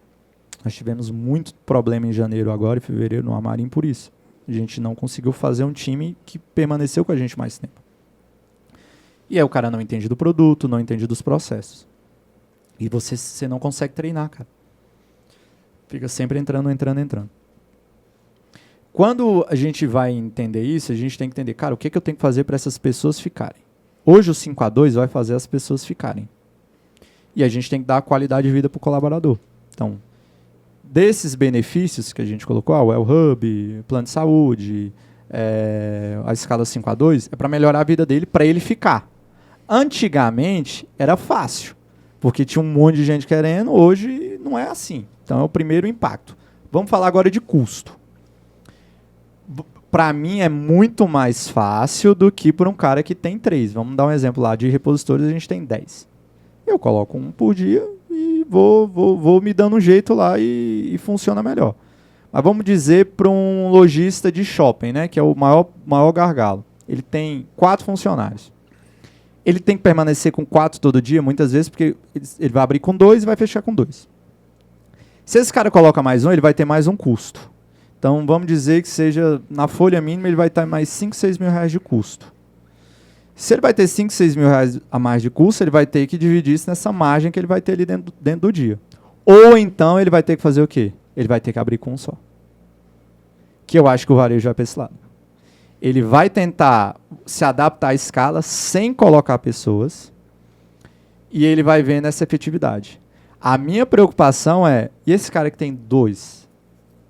Speaker 2: Nós tivemos muito problema em janeiro agora e fevereiro no Amarim por isso. A gente não conseguiu fazer um time que permaneceu com a gente mais tempo. E aí o cara não entende do produto, não entende dos processos. E você não consegue treinar, cara. Fica sempre entrando. Quando a gente vai entender isso, a gente tem que entender, cara, o que eu tenho que fazer para essas pessoas ficarem? Hoje o 5A2 vai fazer as pessoas ficarem. E a gente tem que dar qualidade de vida para o colaborador. Então, desses benefícios que a gente colocou, o Well Hub, plano de saúde, a escala 5A2, é para melhorar a vida dele, para ele ficar. Antigamente, era fácil, porque tinha um monte de gente querendo, hoje não é assim. Então, é o primeiro impacto. Vamos falar agora de custo. Para mim é muito mais fácil do que por um cara que tem 3. Vamos dar um exemplo lá, de repositores a gente tem 10. Eu coloco um por dia e vou me dando um jeito lá e funciona melhor. Mas vamos dizer para um lojista de shopping, né, que é o maior gargalo. Ele tem 4 funcionários. Ele tem que permanecer com 4 todo dia, muitas vezes, porque ele vai abrir com 2 e vai fechar com 2. Se esse cara coloca mais um, ele vai ter mais um custo. Então, vamos dizer que seja, na folha mínima, ele vai estar mais 5, 6 mil reais de custo. Se ele vai ter 5, 6 mil reais a mais de custo, ele vai ter que dividir isso nessa margem que ele vai ter ali dentro do dia. Ou então, ele vai ter que fazer o quê? Ele vai ter que abrir com um só. Que eu acho que o varejo vai para esse lado. Ele vai tentar se adaptar à escala sem colocar pessoas e ele vai vendo essa efetividade. A minha preocupação e esse cara que tem 2?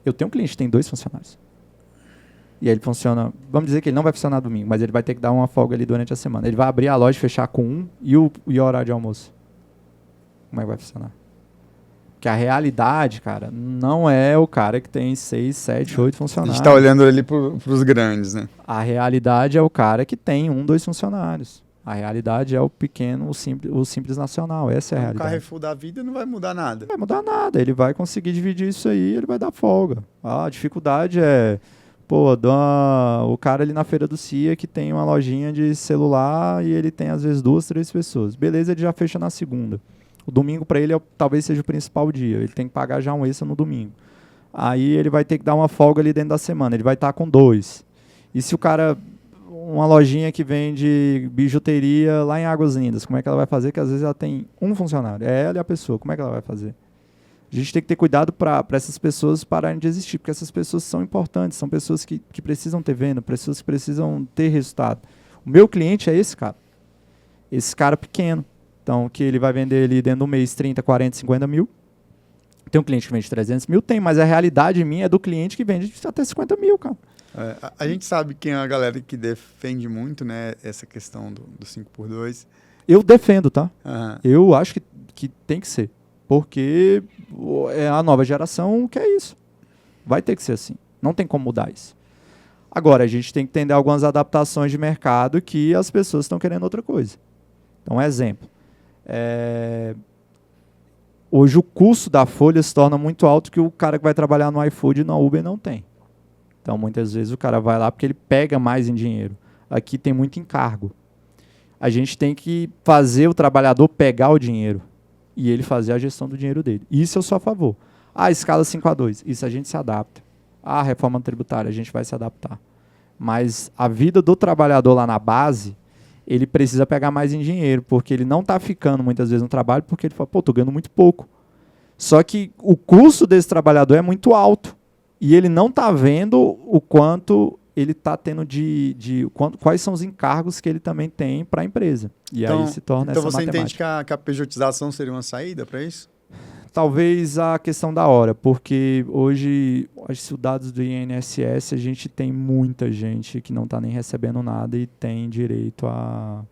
Speaker 2: Eu tenho um cliente que tem 2 funcionários. E aí ele funciona, vamos dizer que ele não vai funcionar domingo, mas ele vai ter que dar uma folga ali durante a semana. Ele vai abrir a loja e fechar com 1 e o horário de almoço. Como é que vai funcionar? Porque a realidade, cara, não é o cara que tem 6, 7, 8 funcionários.
Speaker 1: A gente está olhando ali para os grandes, né?
Speaker 2: A realidade é o cara que tem 1, 2 funcionários. A realidade é o pequeno, o simples nacional. Essa é a
Speaker 1: O
Speaker 2: realidade.
Speaker 1: Carrefour da vida não vai mudar nada.
Speaker 2: Não vai mudar nada. Ele vai conseguir dividir isso aí, ele vai dar folga. A dificuldade é, pô, o cara ali na feira do CIA que tem uma lojinha de celular e ele tem às vezes 2, 3 pessoas. Beleza, ele já fecha na segunda. O domingo para ele talvez seja o principal dia. Ele tem que pagar já um extra no domingo. Aí ele vai ter que dar uma folga ali dentro da semana. Ele vai estar com 2. E se o cara... Uma lojinha que vende bijuteria lá em Águas Lindas, como é que ela vai fazer? Que às vezes ela tem um funcionário. É ela e a pessoa. Como é que ela vai fazer? A gente tem que ter cuidado para essas pessoas pararem de existir, porque essas pessoas são importantes. São pessoas que precisam ter venda, pessoas que precisam ter resultado. O meu cliente é esse cara. Esse cara pequeno. Então, que ele vai vender ali dentro do mês 30, 40, 50 mil. Tem um cliente que vende 300 mil? Tem, mas a realidade minha é do cliente que vende até 50 mil, cara.
Speaker 1: A gente sabe quem é a galera que defende muito, né, essa questão do 5x2.
Speaker 2: Eu defendo, tá?
Speaker 1: Uhum.
Speaker 2: Eu acho que tem que ser. Porque a nova geração quer isso. Vai ter que ser assim. Não tem como mudar isso. Agora, a gente tem que entender algumas adaptações de mercado que as pessoas estão querendo outra coisa. Então, um exemplo. Hoje o custo da folha se torna muito alto que o cara que vai trabalhar no iFood e na Uber não tem. Então, muitas vezes o cara vai lá porque ele pega mais em dinheiro. Aqui tem muito encargo. A gente tem que fazer o trabalhador pegar o dinheiro e ele fazer a gestão do dinheiro dele. Isso eu sou a favor. Escala 5x2. Isso a gente se adapta. A reforma tributária, a gente vai se adaptar. Mas a vida do trabalhador lá na base, ele precisa pegar mais em dinheiro, porque ele não está ficando muitas vezes no trabalho porque ele fala, pô, estou ganhando muito pouco. Só que o custo desse trabalhador é muito alto. E ele não está vendo o quanto ele está tendo quais são os encargos que ele também tem para a empresa. E então, aí se torna essa matemática.
Speaker 1: Então você entende que a pejotização seria uma saída para isso?
Speaker 2: Talvez a questão da hora, porque hoje, os dados do INSS, a gente tem muita gente que não está nem recebendo nada e tem direito a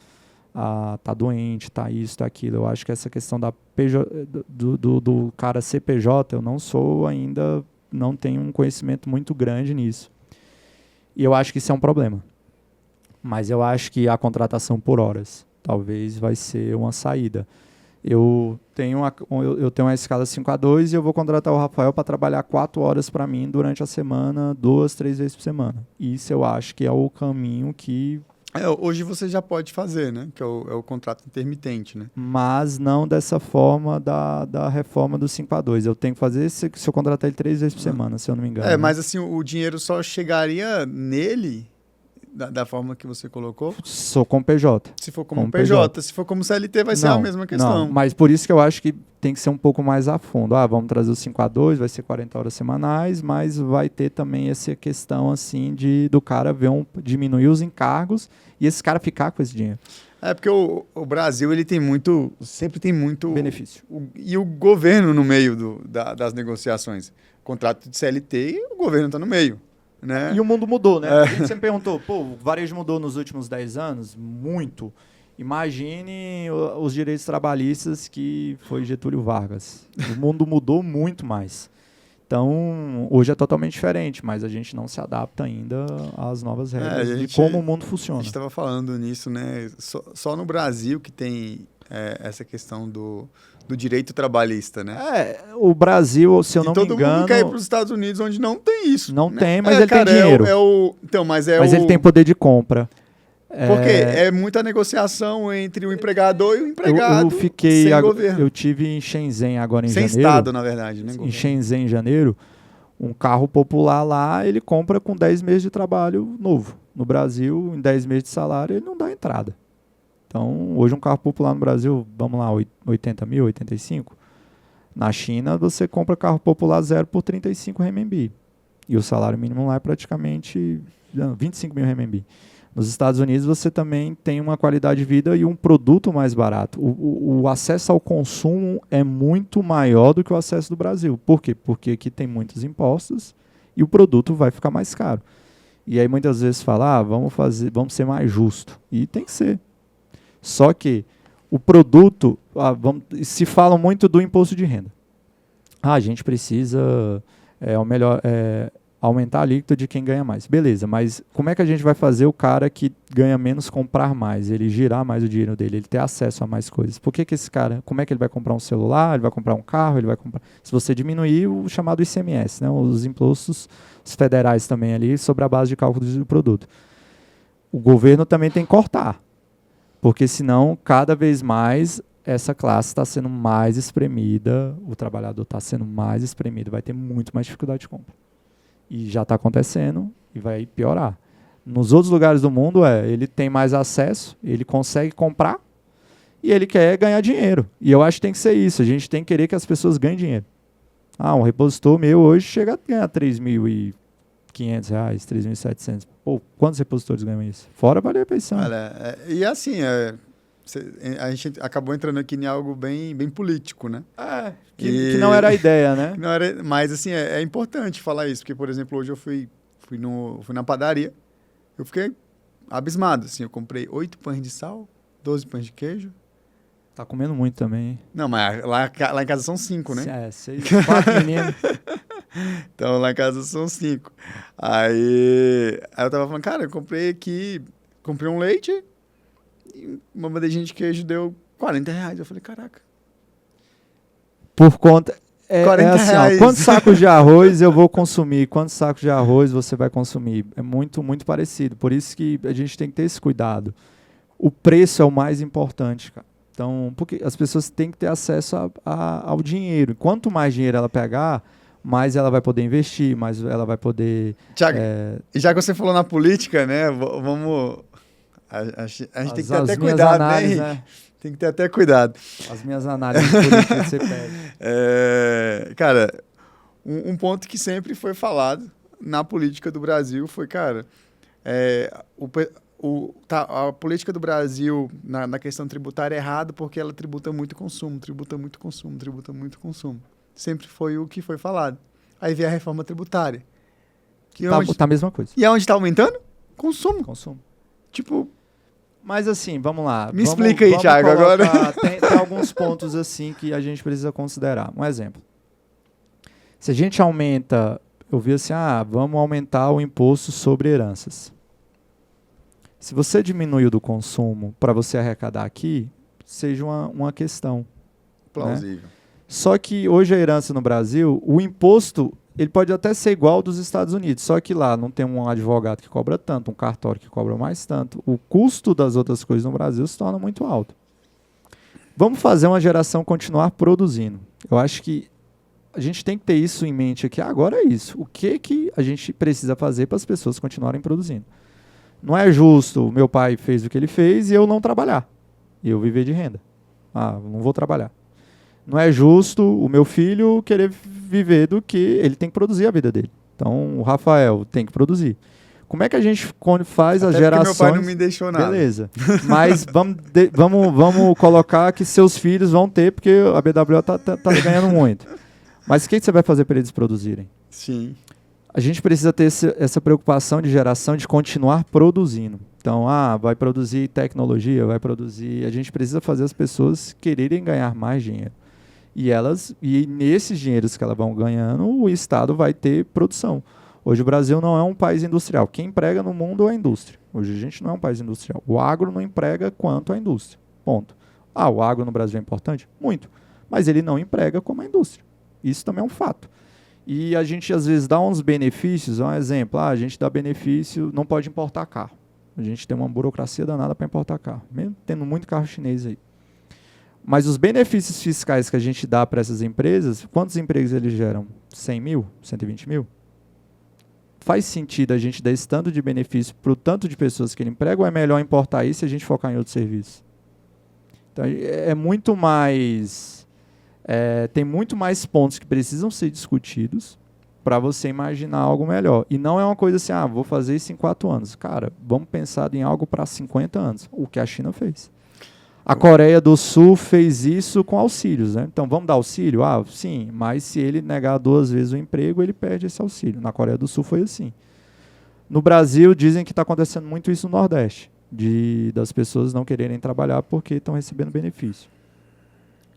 Speaker 2: tá doente, tá isso, tá aquilo. Eu acho que essa questão do cara CPJ, eu não sou ainda... não tenho um conhecimento muito grande nisso. E eu acho que isso é um problema. Mas eu acho que a contratação por horas talvez vai ser uma saída. Eu tenho uma escala 5x2 e eu vou contratar o Rafael para trabalhar 4 horas para mim durante a semana, 2, 3 vezes por semana. Isso eu acho que é o caminho que...
Speaker 1: hoje você já pode fazer, né? Que é o contrato intermitente, né?
Speaker 2: Mas não dessa forma da reforma do 5x2. Eu tenho que fazer se eu contratar ele 3 vezes por semana, se eu não me engano.
Speaker 1: Mas assim, o dinheiro só chegaria nele da forma que você colocou?
Speaker 2: Sou com PJ.
Speaker 1: Se for como PJ. Se for como CLT, vai ser a mesma questão.
Speaker 2: Não, mas por isso que eu acho que tem que ser um pouco mais a fundo. Vamos trazer o 5x2, vai ser 40 horas semanais, mas vai ter também essa questão assim do cara diminuir os encargos e esse cara ficar com esse dinheiro.
Speaker 1: Porque o Brasil ele sempre tem muito
Speaker 2: benefício.
Speaker 1: E o governo no meio das negociações. Contrato de CLT e o governo está no meio. Né?
Speaker 2: E o mundo mudou, né? Você me perguntou, o varejo mudou nos últimos 10 anos? Muito. Imagine os direitos trabalhistas que foi Getúlio Vargas. O mundo mudou muito mais. Então, hoje é totalmente diferente, mas a gente não se adapta ainda às novas regras de como o mundo funciona.
Speaker 1: A gente estava falando nisso, né? Só no Brasil que tem essa questão do direito trabalhista, né?
Speaker 2: O Brasil, se eu não me engano...
Speaker 1: todo mundo quer ir para os Estados Unidos, onde não tem isso.
Speaker 2: Não tem, mas ele tem dinheiro.
Speaker 1: Mas
Speaker 2: ele tem poder de compra.
Speaker 1: Porque é muita negociação entre o empregador e o empregado sem governo.
Speaker 2: Eu tive em Shenzhen agora em janeiro.
Speaker 1: Sem Estado, na verdade. Né,
Speaker 2: em Shenzhen, em janeiro, um carro popular lá, ele compra com 10 meses de trabalho novo. No Brasil, em 10 meses de salário, ele não dá entrada. Então, hoje um carro popular no Brasil, vamos lá, 80 mil, 85. Na China, você compra carro popular zero por 35 renminbi. E o salário mínimo lá é praticamente 25 mil renminbi. Nos Estados Unidos, você também tem uma qualidade de vida e um produto mais barato. O acesso ao consumo é muito maior do que o acesso do Brasil. Por quê? Porque aqui tem muitos impostos e o produto vai ficar mais caro. E aí muitas vezes fala, vamos ser mais justo. E tem que ser. Só que o produto, se fala muito do imposto de renda. A gente precisa, aumentar a alíquota de quem ganha mais. Beleza, mas como é que a gente vai fazer o cara que ganha menos comprar mais, ele girar mais o dinheiro dele, ele ter acesso a mais coisas? Por que esse cara, como é que ele vai comprar um celular, ele vai comprar um carro, ele vai comprar... Se você diminuir o chamado ICMS, né, os impostos federais também ali, sobre a base de cálculo do produto. O governo também tem que cortar, porque senão, cada vez mais, essa classe está sendo mais espremida, o trabalhador está sendo mais espremido, vai ter muito mais dificuldade de compra. E já está acontecendo e vai piorar. Nos outros lugares do mundo, ele tem mais acesso, ele consegue comprar e ele quer ganhar dinheiro. E eu acho que tem que ser isso, a gente tem que querer que as pessoas ganhem dinheiro. Um repositor meu hoje chega a ganhar R$3.500, R$3.700. Pô, quantos repositores ganham isso? Fora valer a pensão.
Speaker 1: Olha, e assim, a gente acabou entrando aqui em algo bem político, né?
Speaker 2: Que não era a ideia, né?
Speaker 1: Não era, mas assim, é importante falar isso, porque, por exemplo, hoje eu fui na padaria, eu fiquei abismado, assim, eu comprei 8 pães de sal, 12 pães de queijo.
Speaker 2: Tá comendo muito também, hein?
Speaker 1: Não, mas lá em casa são 5, né?
Speaker 2: 6, 4 meninos.
Speaker 1: Então, lá em casa são 5. Aí eu tava falando, cara, eu comprei um leite e uma bandejinha de queijo deu R$40. Eu falei, caraca.
Speaker 2: Por conta...
Speaker 1: R$40.
Speaker 2: Quantos sacos de arroz eu vou consumir? Quantos sacos de arroz você vai consumir? É muito, muito parecido. Por isso que a gente tem que ter esse cuidado. O preço é o mais importante, cara. Então, porque as pessoas têm que ter acesso ao dinheiro. Quanto mais dinheiro ela pegar, mais ela vai poder investir, mais ela vai poder...
Speaker 1: Tiago, já que você falou na política, né? Vamos... A gente tem que ter até cuidado, análises, né? Tem que ter até cuidado.
Speaker 2: As minhas análises políticas que você pede.
Speaker 1: Cara, um ponto que sempre foi falado na política do Brasil foi, cara, a política do Brasil na questão tributária é errada porque ela tributa muito consumo. Sempre foi o que foi falado. Aí veio a reforma tributária.
Speaker 2: Tá a mesma coisa.
Speaker 1: E aonde está aumentando? Consumo. Tipo...
Speaker 2: Mas assim, vamos lá.
Speaker 1: Me explica aí, Thiago, agora.
Speaker 2: Tem alguns pontos assim que a gente precisa considerar. Um exemplo. Se a gente aumenta... Eu vi assim, vamos aumentar o imposto sobre heranças. Se você diminuiu do consumo para você arrecadar aqui, seja uma questão.
Speaker 1: Plausível.
Speaker 2: Né? Só que hoje a herança no Brasil, o imposto, ele pode até ser igual ao dos Estados Unidos, só que lá não tem um advogado que cobra tanto, um cartório que cobra mais tanto. O custo das outras coisas no Brasil se torna muito alto. Vamos fazer uma geração continuar produzindo. Eu acho que a gente tem que ter isso em mente aqui. Agora é isso. O que a gente precisa fazer para as pessoas continuarem produzindo? Não é justo o meu pai fez o que ele fez e eu não trabalhar. E eu viver de renda. Não vou trabalhar. Não é justo o meu filho querer viver do que ele tem que produzir a vida dele. Então, o Rafael tem que produzir. Como é que a gente faz as gerações...
Speaker 1: meu pai não me deixou nada.
Speaker 2: Beleza. Mas vamos colocar que seus filhos vão ter, porque a BWO tá ganhando muito. Mas o que você vai fazer para eles produzirem?
Speaker 1: Sim.
Speaker 2: A gente precisa ter essa preocupação de geração de continuar produzindo. Então, vai produzir tecnologia, vai produzir... A gente precisa fazer as pessoas quererem ganhar mais dinheiro. E nesses dinheiros que elas vão ganhando, o Estado vai ter produção. Hoje o Brasil não é um país industrial. Quem emprega no mundo é a indústria. Hoje a gente não é um país industrial. O agro não emprega quanto a indústria. Ponto. O agro no Brasil é importante? Muito. Mas ele não emprega como a indústria. Isso também é um fato. E a gente às vezes dá uns benefícios. Um exemplo, a gente dá benefício, não pode importar carro. A gente tem uma burocracia danada para importar carro. Mesmo tendo muito carro chinês aí. Mas os benefícios fiscais que a gente dá para essas empresas, quantos empregos eles geram? 100 mil? 120 mil? Faz sentido a gente dar esse tanto de benefício para o tanto de pessoas que ele emprega ou é melhor importar isso e a gente focar em outro serviço? Então, é muito mais... tem muito mais pontos que precisam ser discutidos para você imaginar algo melhor. E não é uma coisa assim, vou fazer isso em 4 anos. Cara, vamos pensar em algo para 50 anos, o que a China fez. A Coreia do Sul fez isso com auxílios, né? Então, vamos dar auxílio? Sim, mas se ele negar 2 vezes o emprego, ele perde esse auxílio. Na Coreia do Sul foi assim. No Brasil, dizem que está acontecendo muito isso no Nordeste, das pessoas não quererem trabalhar porque estão recebendo benefício.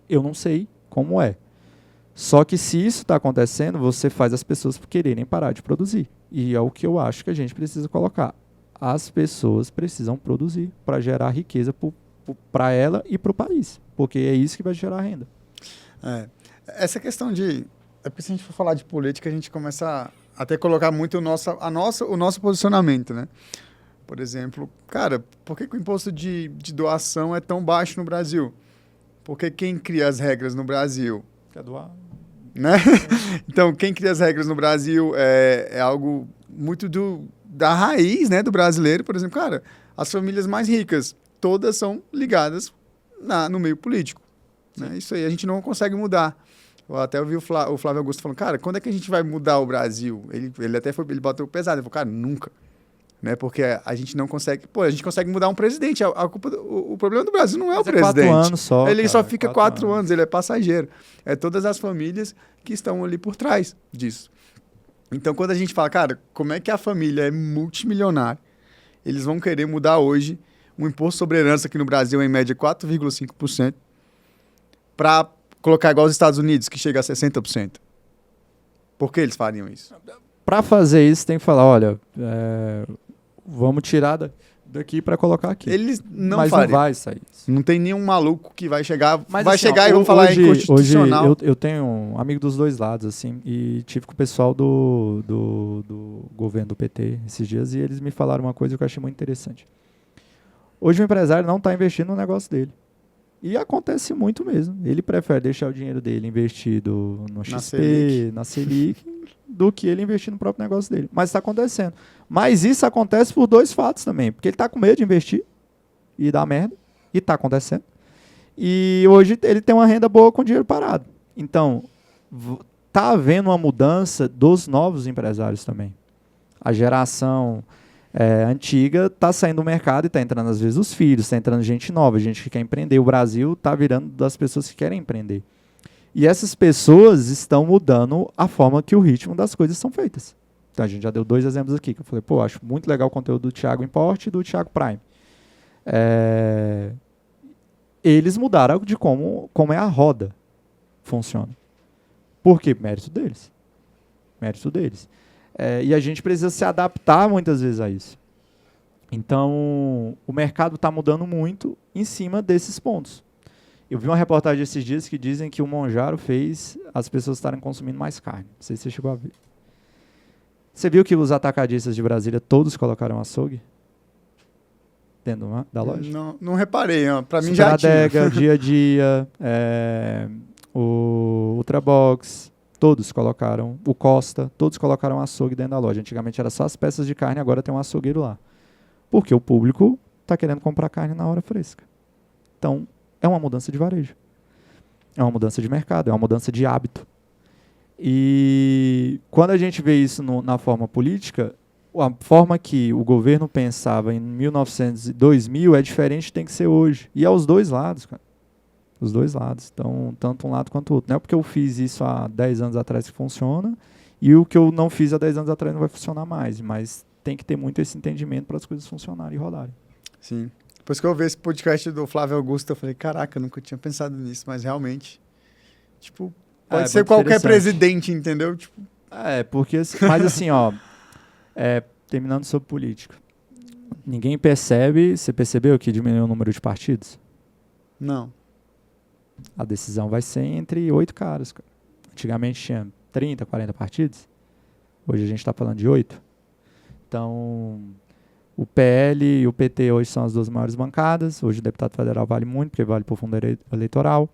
Speaker 2: Eu não sei como é. Só que se isso está acontecendo, você faz as pessoas quererem parar de produzir. E é o que eu acho que a gente precisa colocar. As pessoas precisam produzir para gerar riqueza para ela e para o país. Porque é isso que vai gerar renda.
Speaker 1: Essa questão de... É porque se a gente for falar de política, a gente começa a até colocar muito o nosso posicionamento, né? Por exemplo, cara, por que o imposto de doação é tão baixo no Brasil? Porque quem cria as regras no Brasil...
Speaker 2: Quer doar?
Speaker 1: Né? Então, quem cria as regras no Brasil é algo muito da raiz, né, do brasileiro. Por exemplo, cara, as famílias mais ricas, todas são ligadas no meio político. Né? Isso aí a gente não consegue mudar. Eu até ouvi o Flávio Augusto falando, cara, quando é que a gente vai mudar o Brasil? Ele bateu pesado, ele falou, cara, nunca. Né? Porque a gente não consegue... Pô, a gente consegue mudar um presidente. O problema do Brasil não é o presidente.
Speaker 2: 4 anos só.
Speaker 1: Ele só fica 4 anos, ele é passageiro. É todas as famílias que estão ali por trás disso. Então, quando a gente fala, cara, como é que a família é multimilionária, eles vão querer mudar hoje um imposto sobre herança aqui no Brasil, em média, 4,5%, para colocar igual aos Estados Unidos, que chega a 60%. Por que eles fariam isso?
Speaker 2: Para fazer isso, tem que falar, olha, vamos tirar daqui para colocar aqui.
Speaker 1: Eles não
Speaker 2: Mas
Speaker 1: fariam.
Speaker 2: não vai sair isso.
Speaker 1: Não tem nenhum maluco que vai chegar,
Speaker 2: Mas,
Speaker 1: vai
Speaker 2: assim,
Speaker 1: chegar e vão falar
Speaker 2: hoje,
Speaker 1: inconstitucional.
Speaker 2: Hoje eu tenho um amigo dos dois lados, assim, e tive com o pessoal do governo do PT esses dias, e eles me falaram uma coisa que eu achei muito interessante. Hoje o empresário não está investindo no negócio dele. E acontece muito mesmo. Ele prefere deixar o dinheiro dele investido no XP, na Selic, do que ele investir no próprio negócio dele. Mas está acontecendo. Mas isso acontece por 2 fatos também. Porque ele está com medo de investir e dar merda. E está acontecendo. E hoje ele tem uma renda boa com dinheiro parado. Então, está havendo uma mudança dos novos empresários também. A geração antiga está saindo do mercado e está entrando às vezes os filhos, está entrando gente nova, gente que quer empreender. O Brasil está virando das pessoas que querem empreender. E essas pessoas estão mudando a forma que o ritmo das coisas são feitas. Então a gente já deu 2 exemplos aqui, que eu falei, pô, acho muito legal o conteúdo do Thiago Import e do Thiago Prime. Eles mudaram de como é a roda funciona. Por quê? Mérito deles. Mérito deles. E a gente precisa se adaptar muitas vezes a isso. Então, o mercado está mudando muito em cima desses pontos. Eu vi uma reportagem esses dias que dizem que o Monjaro fez as pessoas estarem consumindo mais carne. Não sei se você chegou a ver. Você viu que os atacadistas de Brasília todos colocaram açougue dentro da loja?
Speaker 1: Não reparei. Para mim já tinha.
Speaker 2: Adega, Dia a Dia, o Ultrabox... Todos colocaram, o Costa, todos colocaram açougue dentro da loja. Antigamente era só as peças de carne, agora tem um açougueiro lá. Porque o público está querendo comprar carne na hora fresca. Então, é uma mudança de varejo. É uma mudança de mercado, é uma mudança de hábito. E quando a gente vê isso na forma política, a forma que o governo pensava em 1900 e 2000 é diferente, tem que ser hoje. E é os dois lados, cara. Os dois lados. Então, tanto um lado quanto o outro. Não é porque eu fiz isso há 10 anos atrás que funciona e o que eu não fiz há 10 anos atrás não vai funcionar mais. Mas tem que ter muito esse entendimento para as coisas funcionarem e rodarem.
Speaker 1: Sim. Depois que eu vi esse podcast do Flávio Augusto, eu falei, caraca, eu nunca tinha pensado nisso, mas realmente, tipo, pode ser qualquer presidente, entendeu? Tipo...
Speaker 2: porque... Mas assim, ó, terminando sobre política. Ninguém percebe... Você percebeu que diminuiu o número de partidos?
Speaker 1: Não.
Speaker 2: A decisão vai ser entre 8 caras. Antigamente tinha 30, 40 partidos. Hoje a gente está falando de 8. Então, o PL e o PT hoje são as 2 maiores bancadas. Hoje o deputado federal vale muito, porque vale por fundo eleitoral.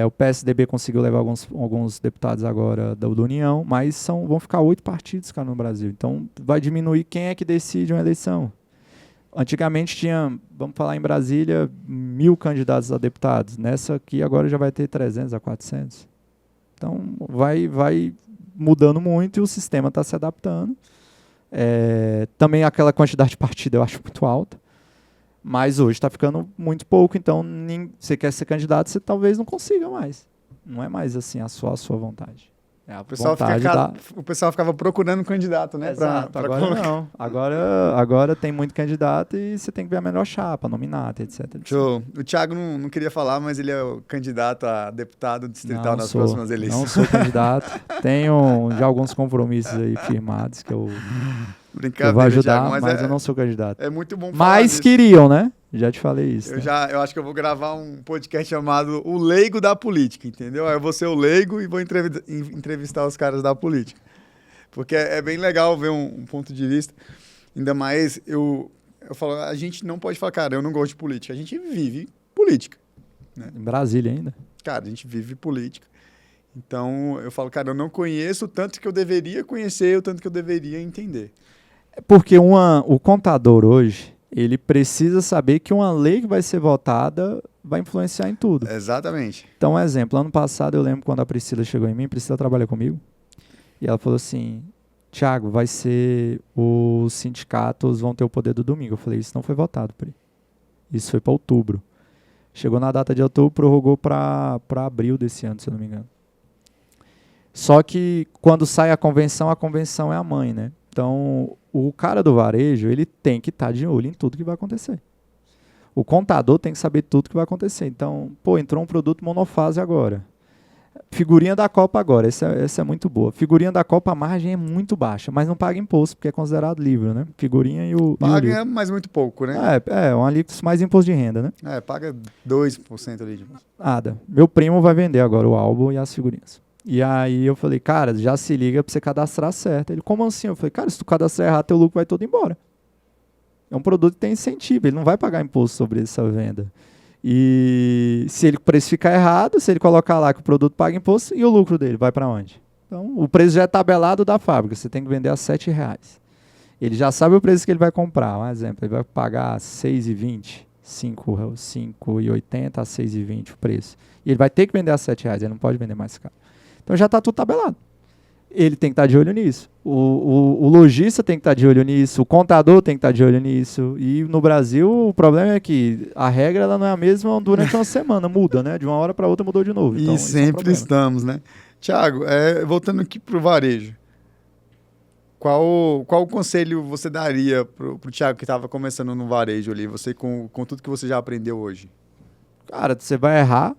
Speaker 2: O PSDB conseguiu levar alguns deputados agora da União, mas vão ficar 8 partidos, cara, no Brasil. Então, vai diminuir quem é que decide uma eleição. Antigamente tinha, vamos falar em Brasília, 1.000 candidatos a deputados. Nessa aqui agora já vai ter 300 a 400. Então vai mudando muito e o sistema está se adaptando. Também aquela quantidade de partido eu acho muito alta. Mas hoje está ficando muito pouco. Então você quer ser candidato, você talvez não consiga mais. Não é mais assim a sua vontade. É a
Speaker 1: O pessoal,
Speaker 2: vontade da...
Speaker 1: o pessoal ficava procurando um candidato, né?
Speaker 2: Exato, agora não. Agora tem muito candidato e você tem que ver a melhor chapa, nominata, etc.
Speaker 1: Show. O Thiago não queria falar, mas ele é o candidato a deputado distrital nas próximas eleições.
Speaker 2: Não sou candidato. Tenho já alguns compromissos aí firmados que eu vou ajudar,
Speaker 1: Thiago,
Speaker 2: mas eu não sou candidato.
Speaker 1: É muito bom falar
Speaker 2: Mas
Speaker 1: disso.
Speaker 2: queriam, né? Já te falei isso.
Speaker 1: Eu acho que eu vou gravar um podcast chamado O Leigo da Política, entendeu? Aí eu vou ser o leigo e vou entrevistar os caras da política. Porque é bem legal ver um ponto de vista. Ainda mais, eu falo, a gente não pode falar, cara, eu não gosto de política. A gente vive política. Né?
Speaker 2: Em Brasília ainda.
Speaker 1: Cara, a gente vive política. Então, eu falo, cara, eu não conheço o tanto que eu deveria conhecer, o tanto que eu deveria entender.
Speaker 2: Porque o contador hoje, ele precisa saber que uma lei que vai ser votada vai influenciar em tudo.
Speaker 1: Exatamente.
Speaker 2: Então, um exemplo, ano passado eu lembro quando a Priscila chegou em mim, Priscila trabalha comigo, e ela falou assim, Thiago, vai ser, os sindicatos vão ter o poder do domingo. Eu falei, isso não foi votado, Pri. Isso foi para outubro. Chegou na data de outubro, prorrogou para abril desse ano, se eu não me engano. Só que quando sai a convenção é a mãe, né? Então, o cara do varejo, ele tem que estar de olho em tudo que vai acontecer. O contador tem que saber tudo que vai acontecer. Então, entrou um produto monofase agora. Figurinha da Copa agora, essa é muito boa. Figurinha da Copa, a margem é muito baixa, mas não paga imposto, porque é considerado livre, né? Figurinha e o
Speaker 1: paga, mas muito pouco, né?
Speaker 2: Um alíquota mais imposto de renda, né?
Speaker 1: Paga 2% ali de imposto.
Speaker 2: Nada. Meu primo vai vender agora o álbum e as figurinhas. E aí eu falei, cara, já se liga pra você cadastrar certo. Ele, como assim? Eu falei, cara, se tu cadastrar errado, teu lucro vai todo embora. É um produto que tem incentivo, ele não vai pagar imposto sobre essa venda. E se ele precificar errado, se ele colocar lá que o produto paga imposto, e o lucro dele vai para onde? Então, o preço já é tabelado da fábrica, você tem que vender a R$7. Ele já sabe o preço que ele vai comprar. Um exemplo, ele vai pagar R$6,20, R$5,80 a R$6,20 o preço. E ele vai ter que vender a R$7, ele não pode vender mais caro. Então já está tudo tabelado. Ele tem que estar de olho nisso. O lojista tem que estar de olho nisso. O contador tem que estar de olho nisso. E no Brasil, o problema é que a regra ela não é a mesma durante uma semana. Muda, né? De uma hora para outra mudou de novo. Então,
Speaker 1: e sempre estamos, né? Thiago, voltando aqui para o varejo. Qual conselho você daria para o Thiago que estava começando no varejo ali? Você com tudo que você já aprendeu hoje.
Speaker 2: Cara, você vai errar.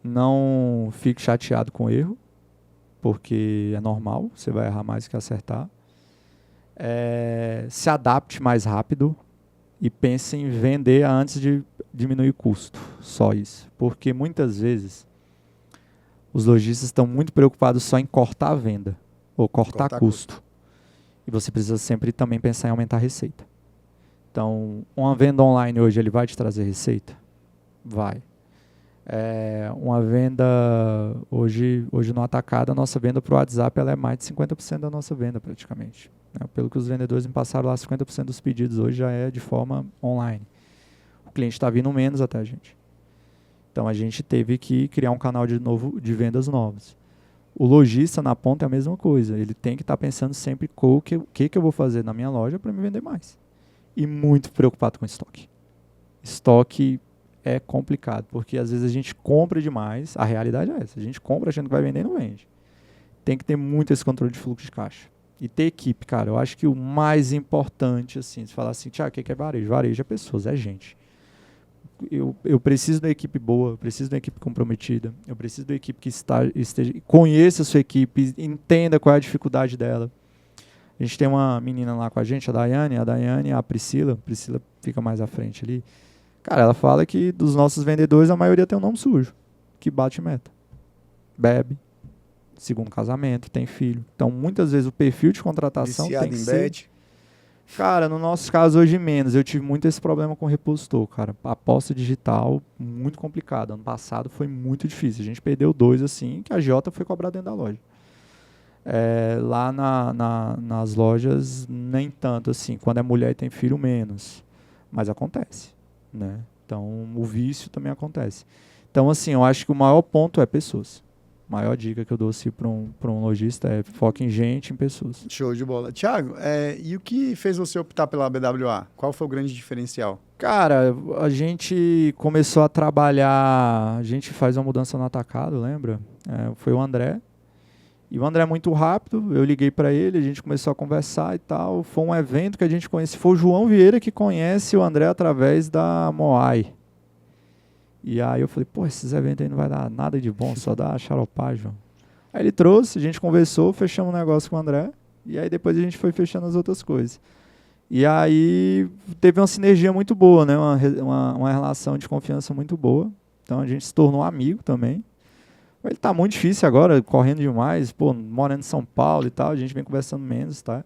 Speaker 2: Não fique chateado com o erro. Porque é normal, você vai errar mais que acertar. Se adapte mais rápido e pense em vender antes de diminuir o custo. Só isso. Porque muitas vezes os lojistas estão muito preocupados só em cortar a venda ou cortar custo. E você precisa sempre também pensar em aumentar a receita. Então, uma venda online hoje, ele vai te trazer receita? Vai. Uma venda hoje no atacado, a nossa venda para o WhatsApp ela é mais de 50% da nossa venda praticamente, né? Pelo que os vendedores me passaram lá, 50% dos pedidos hoje já é de forma online. O cliente está vindo menos até a gente. Então a gente teve que criar um canal de vendas novos. O lojista na ponta é a mesma coisa, ele tem que estar pensando sempre o que eu vou fazer na minha loja para me vender mais. E muito preocupado com estoque. Estoque é complicado, porque às vezes a gente compra demais, a realidade é essa, a gente compra achando que vai vender e não vende. Tem que ter muito esse controle de fluxo de caixa. E ter equipe, cara, eu acho que o mais importante, assim, se falar assim, Thiago, o que é varejo? Varejo é pessoas, é gente. Eu preciso de uma equipe boa, eu preciso de uma equipe comprometida, eu preciso de uma equipe que conheça a sua equipe, entenda qual é a dificuldade dela. A gente tem uma menina lá com a gente, a Daiane e a Priscila fica mais à frente ali. Cara, ela fala que dos nossos vendedores, a maioria tem um nome sujo, que bate meta. Bebe, segundo casamento, tem filho. Então, muitas vezes, o perfil de contratação
Speaker 1: viciado
Speaker 2: tem que
Speaker 1: em
Speaker 2: ser...
Speaker 1: bet.
Speaker 2: Cara, no nosso caso, hoje menos. Eu tive muito esse problema com o repositor, cara. A aposta digital, muito complicada. Ano passado foi muito difícil. A gente perdeu 2, assim, que a Jota foi cobrar dentro da loja. Lá nas lojas, nem tanto, assim. Quando é mulher e tem filho, menos. Mas acontece. Né? Então, o vício também acontece. Então, assim, eu acho que o maior ponto é pessoas. A maior dica que eu dou assim, para um lojista é foca em gente, em pessoas.
Speaker 1: Show de bola. Thiago, e o que fez você optar pela BWA? Qual foi o grande diferencial?
Speaker 2: Cara, a gente começou a trabalhar, a gente faz uma mudança no atacado, lembra? Foi o André. E o André é muito rápido, eu liguei para ele, a gente começou a conversar e tal. Foi um evento que a gente conhece. Foi o João Vieira que conhece o André através da Moai. E aí eu falei, pô, esses eventos aí não vai dar nada de bom, só dá xaropagem. Aí ele trouxe, a gente conversou, fechamos um negócio com o André. E aí depois a gente foi fechando as outras coisas. E aí teve uma sinergia muito boa, né? Uma relação de confiança muito boa. Então a gente se tornou amigo também. Ele tá muito difícil agora, correndo demais, pô, morando em São Paulo e tal, a gente vem conversando menos, tá?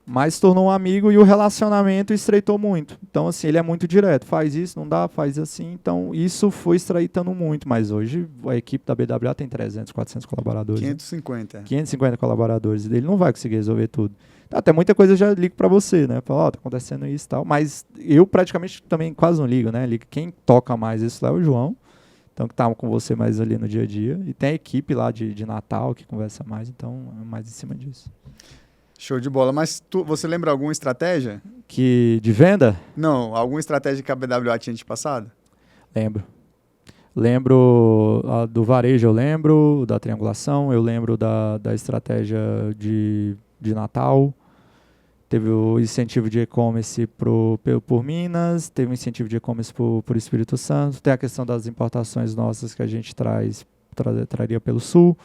Speaker 2: Mas se tornou um amigo e o relacionamento estreitou muito. Então, assim, ele é muito direto, faz isso, não dá, faz assim. Então, isso foi estreitando muito, mas hoje a equipe da BWA tem 300, 400 colaboradores.
Speaker 1: 550.
Speaker 2: 550 colaboradores, ele não vai conseguir resolver tudo. Até muita coisa eu já ligo para você, né? Falo, ó, tá acontecendo isso e tal, mas eu praticamente também quase não ligo, né? Quem toca mais isso lá é o João. Então, que tá com você mais ali no dia a dia. E tem a equipe lá de Natal que conversa mais, então é mais em cima disso.
Speaker 1: Show de bola. Mas você lembra alguma estratégia?
Speaker 2: De venda?
Speaker 1: Não, alguma estratégia que a BWA tinha de passado?
Speaker 2: Lembro. Lembro do varejo, eu lembro, da triangulação, eu lembro da estratégia de Natal. Teve o incentivo de e-commerce por Minas, teve o incentivo de e-commerce por Espírito Santo, tem a questão das importações nossas que a gente traria pelo Sul.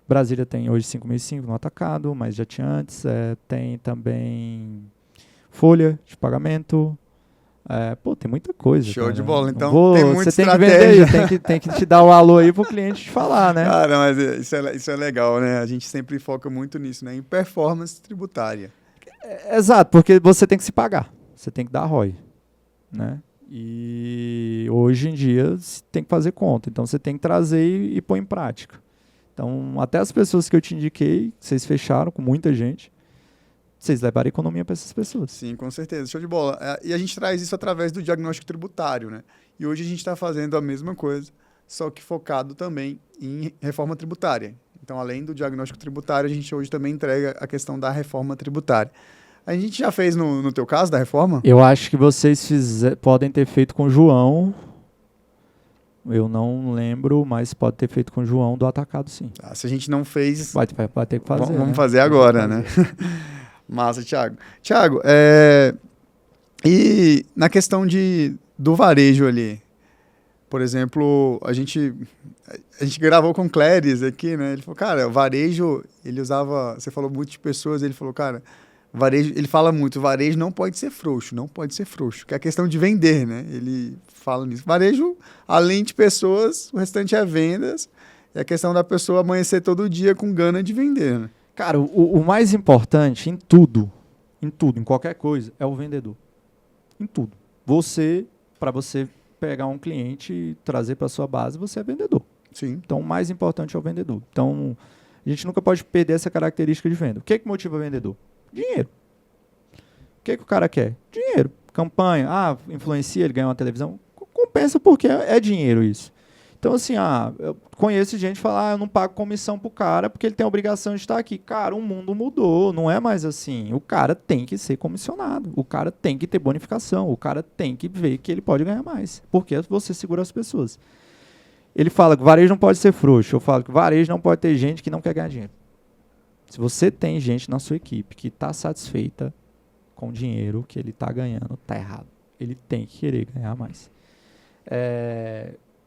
Speaker 2: Brasília tem hoje 5.005 no atacado, mas já tinha antes. Tem também folha de pagamento. Tem muita coisa.
Speaker 1: Show
Speaker 2: cara.
Speaker 1: de bola, então tem muita
Speaker 2: você
Speaker 1: estratégia.
Speaker 2: Tem que vender, tem que te dar o alô aí pro cliente te falar, né?
Speaker 1: Cara, mas isso é legal, né? A gente sempre foca muito nisso, né? Em performance tributária.
Speaker 2: Exato, porque você tem que se pagar. Você tem que dar ROI, né? E hoje em dia você tem que fazer conta. Então você tem que trazer e pôr em prática. Então, até as pessoas que eu te indiquei, vocês fecharam com muita gente, vocês levaram economia para essas pessoas.
Speaker 1: Sim, com certeza. Show de bola. E a gente traz isso através do diagnóstico tributário, né? E hoje a gente está fazendo a mesma coisa, só que focado também em reforma tributária. Então, além do diagnóstico tributário, a gente hoje também entrega a questão da reforma tributária. A gente já fez no teu caso da reforma?
Speaker 2: Eu acho que vocês podem ter feito com o João. Eu não lembro, mas pode ter feito com o João do atacado, sim.
Speaker 1: Se a gente não fez...
Speaker 2: Vai ter que fazer.
Speaker 1: Vamos
Speaker 2: né?
Speaker 1: fazer agora, né? Massa, Thiago. Thiago, e na questão do varejo ali, por exemplo, a gente gravou com o Cléris aqui, né? Ele falou, cara, o varejo, ele usava, você falou muito de pessoas, ele falou, cara, varejo, ele fala muito, varejo não pode ser frouxo, que é a questão de vender, né? Ele fala nisso. Varejo, além de pessoas, o restante é vendas, é a questão da pessoa amanhecer todo dia com gana de vender, né?
Speaker 2: Cara, o mais importante em tudo, em qualquer coisa, é o vendedor. Em tudo. Para você pegar um cliente e trazer para sua base, você é vendedor.
Speaker 1: Sim.
Speaker 2: Então, o mais importante é o vendedor. Então, a gente nunca pode perder essa característica de venda. O que motiva o vendedor? Dinheiro. O que o cara quer? Dinheiro. Campanha. Influencia, ele ganha uma televisão. Compensa porque é dinheiro isso. Então, assim, eu conheço gente que fala, eu não pago comissão pro cara porque ele tem a obrigação de estar aqui. Cara, o mundo mudou, não é mais assim. O cara tem que ser comissionado, o cara tem que ter bonificação, o cara tem que ver que ele pode ganhar mais, porque você segura as pessoas. Ele fala que varejo não pode ser frouxo, eu falo que varejo não pode ter gente que não quer ganhar dinheiro. Se você tem gente na sua equipe que está satisfeita com o dinheiro que ele está ganhando, tá errado. Ele tem que querer ganhar mais.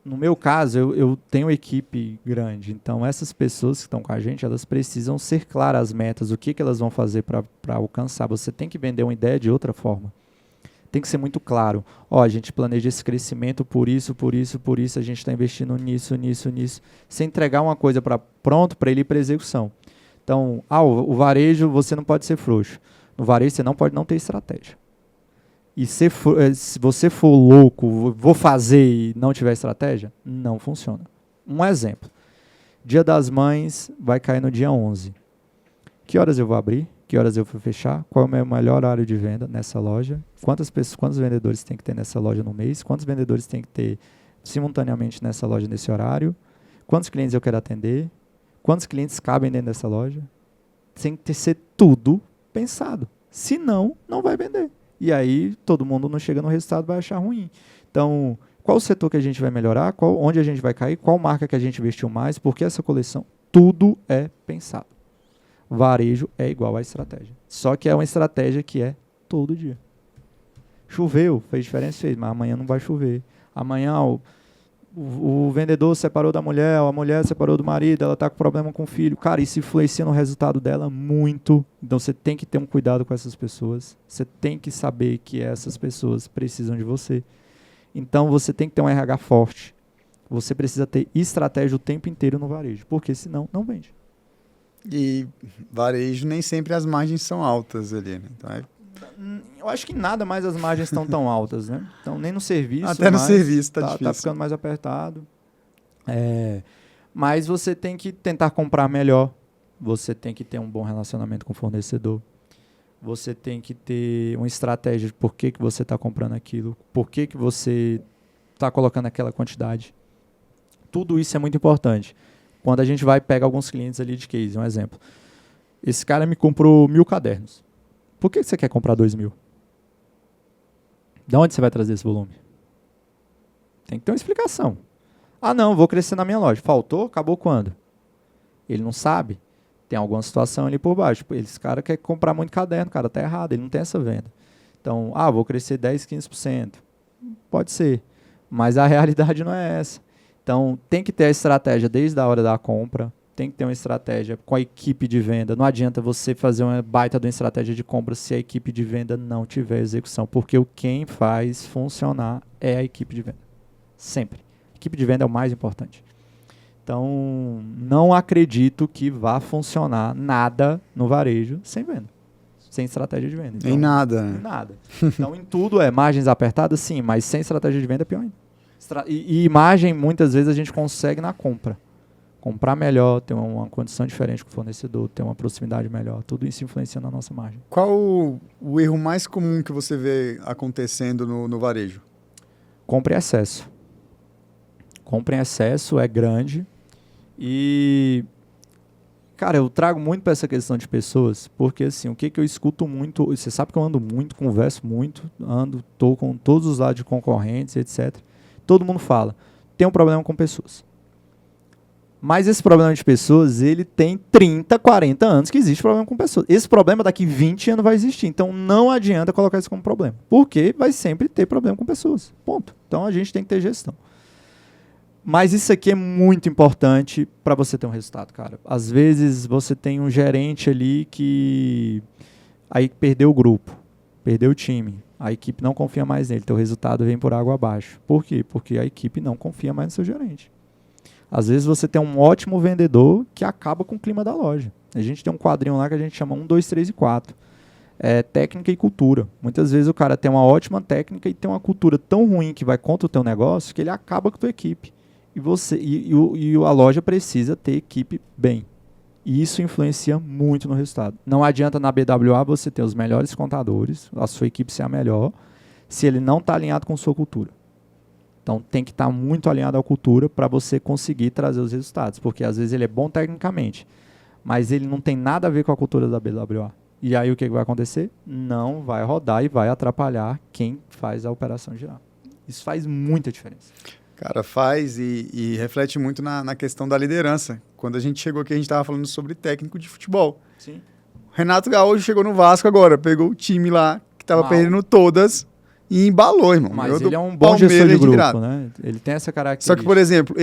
Speaker 2: No meu caso, eu tenho equipe grande, então essas pessoas que estão com a gente, elas precisam ser claras as metas, o que elas vão fazer para alcançar. Você tem que vender uma ideia de outra forma. Tem que ser muito claro. A gente planeja esse crescimento por isso, a gente está investindo nisso. Sem entregar uma coisa pronto para ele ir para execução. Então, o varejo, você não pode ser frouxo. No varejo, você não pode não ter estratégia. E se você for louco, vou fazer e não tiver estratégia, não funciona. Um exemplo. Dia das Mães vai cair no dia 11. Que horas eu vou abrir? Que horas eu vou fechar? Qual é o meu melhor horário de venda nessa loja? Quantos vendedores tem que ter nessa loja no mês? Quantos vendedores tem que ter simultaneamente nessa loja nesse horário? Quantos clientes eu quero atender? Quantos clientes cabem dentro dessa loja? Tem que ser tudo pensado. Senão, não vai vender. E aí, todo mundo não chega no resultado, vai achar ruim. Então, Qual o setor que a gente vai melhorar, onde a gente vai cair, qual marca que a gente investiu mais, porque essa coleção, tudo é pensado. Varejo é igual à estratégia. Só que é uma estratégia que é todo dia. Choveu, fez diferença, fez, mas amanhã não vai chover. Amanhã o vendedor separou da mulher, a mulher separou do marido, ela está com problema com o filho. Cara, isso influencia no resultado dela muito. Então você tem que ter um cuidado com essas pessoas. Você tem que saber que essas pessoas precisam de você. Então você tem que ter um RH forte. Você precisa ter estratégia o tempo inteiro no varejo, porque senão não vende.
Speaker 1: E varejo nem sempre as margens são altas ali, né? Então
Speaker 2: eu acho que nada mais as margens estão tão altas, né? Então nem no serviço.
Speaker 1: Até no serviço tá difícil.
Speaker 2: Tá ficando mais apertado. Mas você tem que tentar comprar melhor. Você tem que ter um bom relacionamento com o fornecedor. Você tem que ter uma estratégia de por que você está comprando aquilo, por que você está colocando aquela quantidade. Tudo isso é muito importante. Quando a gente vai pegar alguns clientes ali de case, um exemplo. Esse cara me comprou 1.000 cadernos. Por que você quer comprar 2.000? De onde você vai trazer esse volume? Tem que ter uma explicação. Ah, não, vou crescer na minha loja. Faltou? Acabou quando? Ele não sabe. Tem alguma situação ali por baixo. Esse cara quer comprar muito caderno, cara, tá errado, ele não tem essa venda. Então, vou crescer 10, 15%. Pode ser, mas a realidade não é essa. Então, tem que ter a estratégia desde a hora da compra, tem que ter uma estratégia com a equipe de venda. Não adianta você fazer uma baita de uma estratégia de compra se a equipe de venda não tiver execução, porque quem faz funcionar é a equipe de venda. Sempre. A equipe de venda é o mais importante. Então, não acredito que vá funcionar nada no varejo sem venda, sem estratégia de venda. Então,
Speaker 1: em nada.
Speaker 2: Em nada. Então, em tudo margens apertadas, sim, mas sem estratégia de venda é pior ainda. E margem, muitas vezes, a gente consegue na compra. Comprar melhor, ter uma condição diferente com o fornecedor, ter uma proximidade melhor, tudo isso influencia na nossa margem.
Speaker 1: Qual o erro mais comum que você vê acontecendo no varejo?
Speaker 2: Compra em excesso. Compra em excesso é grande. E, cara, eu trago muito para essa questão de pessoas, porque assim, o que eu escuto muito, você sabe que eu ando muito, converso muito, tô com todos os lados de concorrentes, etc. Todo mundo fala, tem um problema com pessoas. Mas esse problema de pessoas, ele tem 30, 40 anos que existe problema com pessoas. Esse problema daqui 20 anos vai existir, então não adianta colocar isso como problema, porque vai sempre ter problema com pessoas, ponto. Então a gente tem que ter gestão. Mas isso aqui é muito importante para você ter um resultado, cara. Às vezes você tem um gerente ali que aí perdeu o grupo, perdeu o time, a equipe não confia mais nele, teu resultado vem por água abaixo. Por quê? Porque a equipe não confia mais no seu gerente. Às vezes você tem um ótimo vendedor que acaba com o clima da loja. A gente tem um quadrinho lá que a gente chama 1, 2, 3 e 4. É técnica e cultura. Muitas vezes o cara tem uma ótima técnica e tem uma cultura tão ruim que vai contra o teu negócio que ele acaba com a tua equipe. E a loja precisa ter equipe bem. E isso influencia muito no resultado. Não adianta na BWA você ter os melhores contadores, a sua equipe ser a melhor, se ele não está alinhado com a sua cultura. Então tem que estar muito alinhado à cultura para você conseguir trazer os resultados. Porque às vezes ele é bom tecnicamente, mas ele não tem nada a ver com a cultura da BWA. E aí o que vai acontecer? Não vai rodar e vai atrapalhar quem faz a operação girar. Isso faz muita diferença.
Speaker 1: Cara, faz e reflete muito na questão da liderança. Quando a gente chegou aqui, a gente estava falando sobre técnico de futebol.
Speaker 2: Sim.
Speaker 1: Renato Gaúcho chegou no Vasco agora, pegou o time lá, que estava perdendo todas, e embalou, irmão.
Speaker 2: Mas ele é um bom gestor de grupo, né? Ele tem essa característica.
Speaker 1: Só que, por exemplo,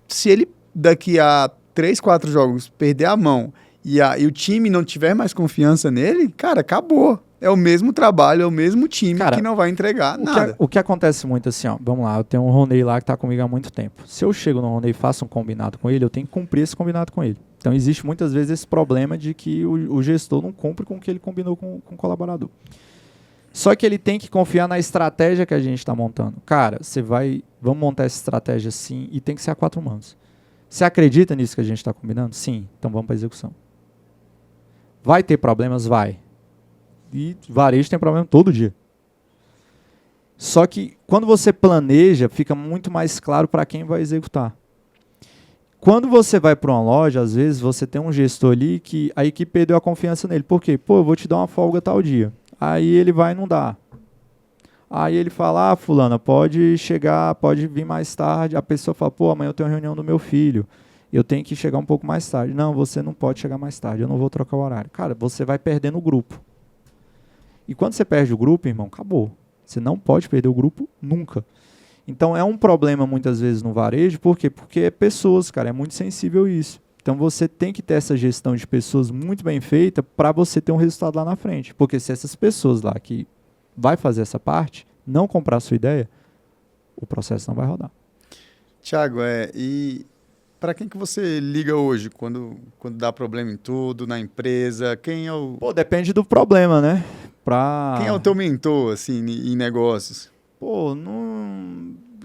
Speaker 1: se ele daqui a 3, 4 jogos perder a mão e o time não tiver mais confiança nele, cara, acabou. É o mesmo trabalho, é o mesmo time, cara, que não vai entregar nada.
Speaker 2: O que acontece muito assim, ó, vamos lá, eu tenho um Ronei lá que tá comigo há muito tempo. Se eu chego no Ronei e faço um combinado com ele, eu tenho que cumprir esse combinado com ele. Então existe muitas vezes esse problema de que o gestor não cumpre com o que ele combinou com o colaborador. Só que ele tem que confiar na estratégia que a gente está montando. Cara, vamos montar essa estratégia sim e tem que ser a 4 mãos. Você acredita nisso que a gente está combinando? Sim, então vamos para a execução. Vai ter problemas? Vai. E varejo tem problema todo dia. Só que quando você planeja, fica muito mais claro para quem vai executar. Quando você vai para uma loja, às vezes você tem um gestor ali que a equipe perdeu a confiança nele. Por quê? Pô, eu vou te dar uma folga tal dia. Aí ele vai e não dá. Aí ele fala, fulana, pode chegar, pode vir mais tarde. A pessoa fala, pô, amanhã eu tenho uma reunião do meu filho, eu tenho que chegar um pouco mais tarde. Não, você não pode chegar mais tarde, eu não vou trocar o horário. Cara, você vai perdendo o grupo. E quando você perde o grupo, irmão, acabou. Você não pode perder o grupo nunca. Então é um problema muitas vezes no varejo, por quê? Porque é pessoas, cara, é muito sensível isso. Então você tem que ter essa gestão de pessoas muito bem feita para você ter um resultado lá na frente. Porque se essas pessoas lá que vai fazer essa parte não comprar a sua ideia, o processo não vai rodar.
Speaker 1: Tiago, e para quem que você liga hoje quando dá problema em tudo, na empresa? Quem é o...
Speaker 2: Pô, depende do problema, né?
Speaker 1: Quem é o teu mentor, assim, em negócios?
Speaker 2: Pô,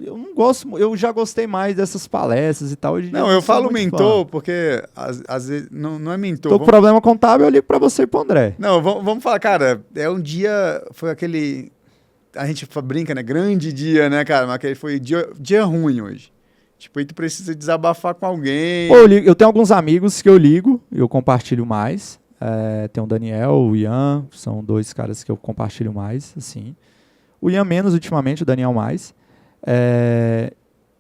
Speaker 2: eu não gosto, eu já gostei mais dessas palestras e tal. Hoje em dia
Speaker 1: Não, eu falo
Speaker 2: sou muito
Speaker 1: mentor
Speaker 2: fã.
Speaker 1: porque às vezes não é mentor.
Speaker 2: Tô com problema contábil, eu ligo pra você e pro André.
Speaker 1: Não, vamos falar, cara, um dia, foi aquele, a gente brinca, né, grande dia, né, cara, mas aquele foi dia ruim hoje. Tipo, aí tu precisa desabafar com alguém.
Speaker 2: Pô, eu tenho alguns amigos que eu ligo, eu compartilho mais. Tem o Daniel, o Ian, são dois caras que eu compartilho mais, assim. O Ian menos ultimamente, o Daniel mais.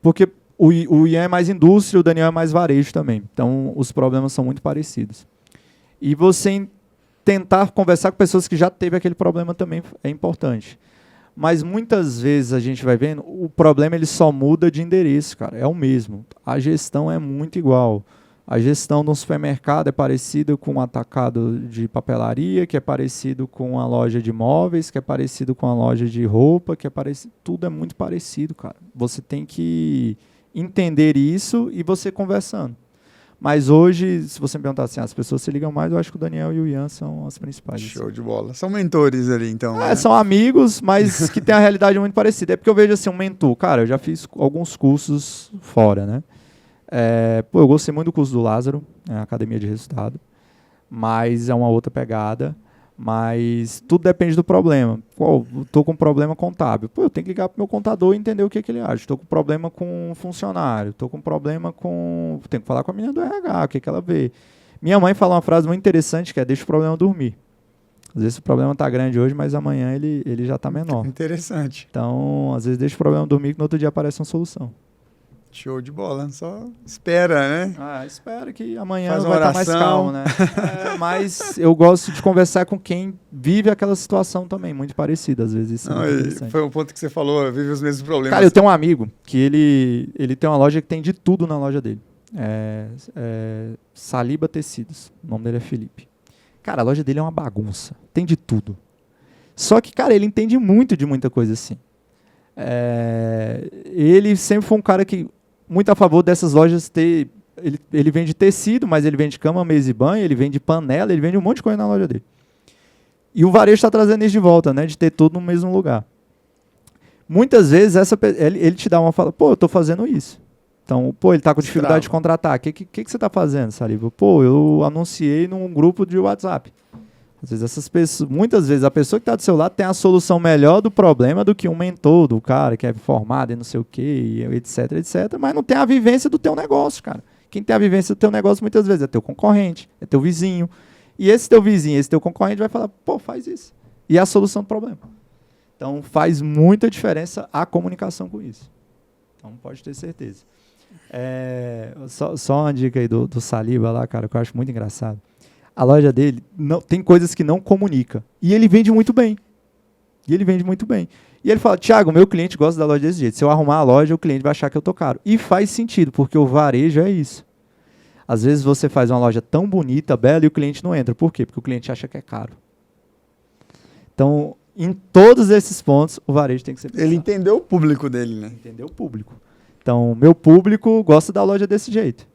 Speaker 2: Porque o Ian é mais indústria, o Daniel é mais varejo também. Então, os problemas são muito parecidos. E você tentar conversar com pessoas que já teve aquele problema também é importante. Mas muitas vezes a gente vai vendo, o problema ele só muda de endereço, cara. É o mesmo. A gestão é muito igual. A gestão de um supermercado é parecida com um atacado de papelaria, que é parecido com a loja de móveis, que é parecido com a loja de roupa, que é parecido. Tudo é muito parecido, cara. Você tem que entender isso e você conversando. Mas hoje, se você me perguntar assim, as pessoas se ligam mais, eu acho que o Daniel e o Ian são as principais.
Speaker 1: Show
Speaker 2: assim.
Speaker 1: de bola. São mentores ali, então. Né?
Speaker 2: São amigos, mas que têm a realidade muito parecida. É porque eu vejo assim, um mentor. Cara, eu já fiz alguns cursos fora, né? Eu gostei muito do curso do Lázaro, Academia de Resultado, mas é uma outra pegada. Mas tudo depende do problema. Estou com um problema contábil. Eu tenho que ligar para o meu contador e entender o que ele acha. Estou com problema com um funcionário. Estou com problema com... Tenho que falar com a menina do RH, o que ela vê. Minha mãe fala uma frase muito interessante que é: deixa o problema dormir. Às vezes o problema está grande hoje, mas amanhã ele já está menor.
Speaker 1: Interessante.
Speaker 2: Então, às vezes deixa o problema dormir que no outro dia aparece uma solução.
Speaker 1: Show de bola, só espera, né?
Speaker 2: Espera que amanhã
Speaker 1: Faz uma
Speaker 2: vai estar mais calmo, né? Mas eu gosto de conversar com quem vive aquela situação também, muito parecida, às vezes. Isso
Speaker 1: foi um ponto que você falou, vive os mesmos problemas.
Speaker 2: Cara, eu tenho um amigo que ele tem uma loja que tem de tudo na loja dele. Saliba Tecidos, o nome dele é Felipe. Cara, a loja dele é uma bagunça, tem de tudo. Só que, cara, ele entende muito de muita coisa assim. Ele sempre foi um cara que muito a favor dessas lojas ter... Ele vende tecido, mas ele vende cama, mesa e banho, ele vende panela, ele vende um monte de coisa na loja dele. E o varejo está trazendo isso de volta, né? De ter tudo no mesmo lugar. Muitas vezes ele te dá uma fala, eu estou fazendo isso. Então, ele está com dificuldade de contratar. O que você está fazendo, Saliba? Eu anunciei num grupo de WhatsApp. Às vezes essas pessoas, muitas vezes a pessoa que está do seu lado tem a solução melhor do problema do que um mentor do cara que é formado e não sei o quê, etc, etc, mas não tem a vivência do teu negócio, cara. Quem tem a vivência do teu negócio muitas vezes é teu concorrente, é teu vizinho. E esse teu vizinho, esse teu concorrente vai falar, faz isso. E é a solução do problema. Então faz muita diferença a comunicação com isso. Então pode ter certeza. Só uma dica aí do Saliba lá, cara, que eu acho muito engraçado. A loja dele tem coisas que não comunica. E ele vende muito bem. E ele fala, Thiago, meu cliente gosta da loja desse jeito. Se eu arrumar a loja, o cliente vai achar que eu tô caro. E faz sentido, porque o varejo é isso. Às vezes você faz uma loja tão bonita, bela, e o cliente não entra. Por quê? Porque o cliente acha que é caro. Então, em todos esses pontos, o varejo tem que ser pensado.
Speaker 1: Ele entendeu o público dele, né?
Speaker 2: Entendeu o público. Então, meu público gosta da loja desse jeito.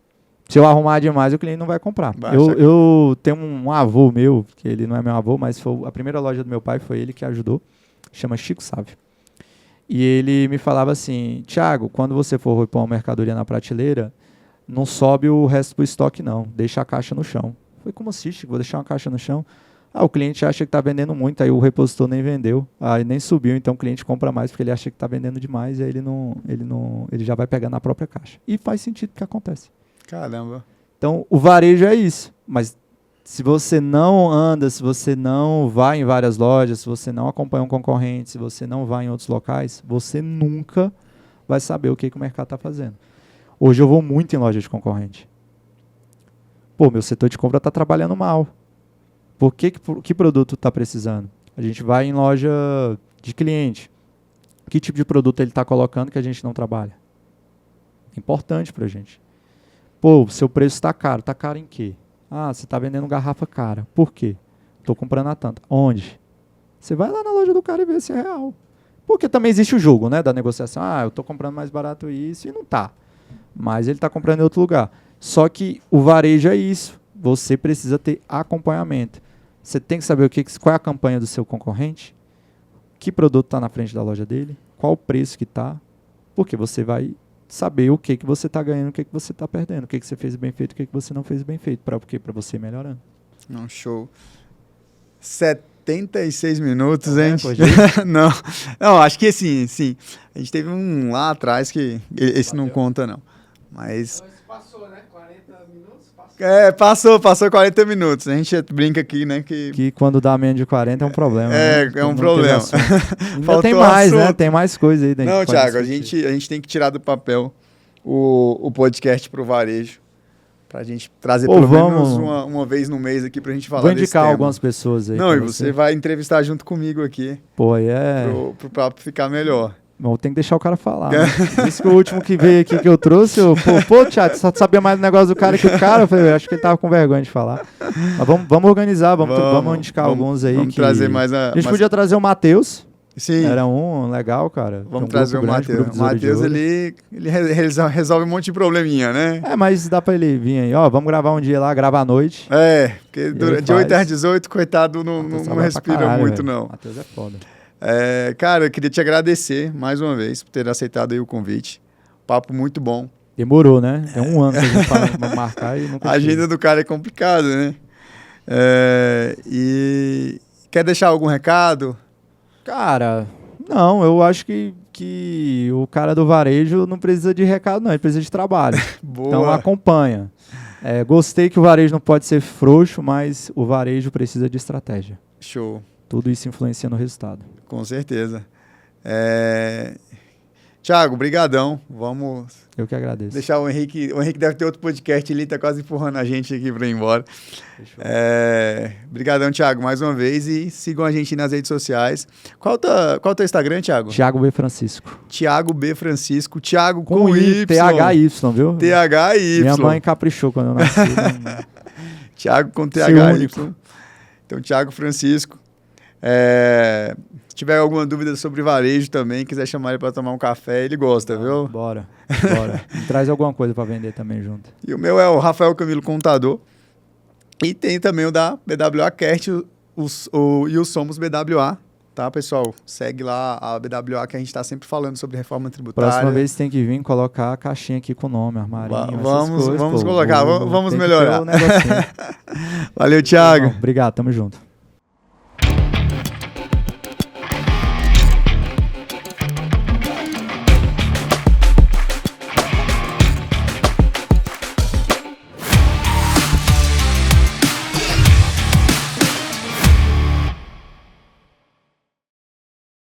Speaker 2: Se eu arrumar demais, o cliente não vai comprar. Eu tenho um avô meu, que ele não é meu avô, mas a primeira loja do meu pai foi ele que ajudou, chama Chico Sávio. E ele me falava assim, Thiago, quando você for pôr uma mercadoria na prateleira, não sobe o resto do estoque não, deixa a caixa no chão. Eu falei, como assim, Chico, vou deixar uma caixa no chão? O cliente acha que está vendendo muito, aí o repositor nem vendeu, aí nem subiu, então o cliente compra mais porque ele acha que está vendendo demais, e aí ele já vai pegar na própria caixa. E faz sentido que acontece.
Speaker 1: Caramba.
Speaker 2: Então, o varejo é isso, mas Se você não anda, se você não vai em várias lojas, se você não acompanha um concorrente, se você não vai em outros locais, você nunca vai saber o que o mercado está fazendo. Hoje eu vou muito em loja de concorrente. Pô, meu setor de compra está trabalhando mal. Que produto está precisando? A gente vai em loja de cliente. Que tipo de produto ele está colocando que a gente não trabalha? Importante para a gente. Pô, seu preço está caro. Está caro em quê? Ah, você está vendendo garrafa cara. Por quê? Estou comprando a tanta. Onde? Você vai lá na loja do cara e vê se é real. Porque também existe o jogo, né, da negociação. Ah, eu estou comprando mais barato isso e não tá. Mas ele está comprando em outro lugar. Só que o varejo é isso. Você precisa ter acompanhamento. Você tem que saber qual é a campanha do seu concorrente, que produto está na frente da loja dele, qual o preço que está, porque você vai saber o que você está ganhando, o que você está perdendo, o que você fez bem feito, o que você não fez bem feito. Para o quê? Para você ir melhorando.
Speaker 1: Não, show. 76 minutos, hein? Não, acho que sim. A gente teve um lá atrás que esse não conta, não. Mas
Speaker 3: passou, né? 40 minutos?
Speaker 1: Passou 40 minutos. A gente brinca aqui, né? Que
Speaker 2: quando dá menos de 40 é um problema.
Speaker 1: É um problema.
Speaker 2: Ainda tem mais, né? Tem mais coisa aí dentro.
Speaker 1: Não, Thiago, a gente tem que tirar do papel o podcast pro varejo. Pra gente trazer pelo menos uma vez no mês aqui pra gente falar desse tema. Vou indicar
Speaker 2: algumas pessoas aí.
Speaker 1: Não, e você vai entrevistar junto comigo aqui.
Speaker 2: Pô, é.
Speaker 1: Pro papo ficar melhor.
Speaker 2: Bom, tem que deixar o cara falar. Né? Isso que o último que veio aqui que eu trouxe, pô, Thiago, só sabia mais do negócio do cara que o cara. Eu falei, acho que ele tava com vergonha de falar. Mas vamos organizar, vamos indicar alguns aí.
Speaker 1: Vamos trazer mais
Speaker 2: a gente podia trazer o Matheus.
Speaker 1: Sim.
Speaker 2: Era um legal, cara.
Speaker 1: Vamos trazer o Matheus. O Matheus, ele resolve um monte de probleminha, né?
Speaker 2: Mas dá pra ele vir aí. Ó, vamos gravar um dia lá, gravar à noite.
Speaker 1: Porque de 8 às 18, coitado, não respira muito, não.
Speaker 2: Matheus é foda.
Speaker 1: Cara, eu queria te agradecer mais uma vez por ter aceitado aí o convite. Papo muito bom.
Speaker 2: Demorou, né? Tem um ano que a gente fala marcar e não
Speaker 1: A agenda do cara é complicada, né? E quer deixar algum recado?
Speaker 2: Cara, não, eu acho que o cara do varejo não precisa de recado, não, ele precisa de trabalho.
Speaker 1: Boa.
Speaker 2: Então acompanha. Gostei que o varejo não pode ser frouxo, mas o varejo precisa de estratégia.
Speaker 1: Show.
Speaker 2: Tudo isso influencia no resultado.
Speaker 1: Com certeza. Thiago, brigadão. Vamos...
Speaker 2: Eu que agradeço.
Speaker 1: Deixar o Henrique... O Henrique deve ter outro podcast ali, tá quase empurrando a gente aqui para ir embora. Brigadão, Thiago, mais uma vez. E sigam a gente nas redes sociais. Qual o teu Instagram, Thiago?
Speaker 2: Thiago B. Francisco.
Speaker 1: Thiago B. Francisco. Thiago com Y.
Speaker 2: THY, viu?
Speaker 1: THY.
Speaker 2: Minha mãe caprichou quando eu nasci.
Speaker 1: Thiago com THY. Então, Thiago Francisco. Se tiver alguma dúvida sobre varejo também, quiser chamar ele para tomar um café, ele gosta, viu?
Speaker 2: Bora. Traz alguma coisa para vender também junto.
Speaker 1: E o meu é o Rafael Camilo Contador. E tem também o da BWA Cast e o Somos BWA. Tá, pessoal? Segue lá a BWA, que a gente está sempre falando sobre reforma tributária.
Speaker 2: Próxima vez tem que vir colocar a caixinha aqui com o nome, armarinho,
Speaker 1: vamos colocar, vamos melhorar. Valeu, Thiago.
Speaker 2: Obrigado, tamo junto.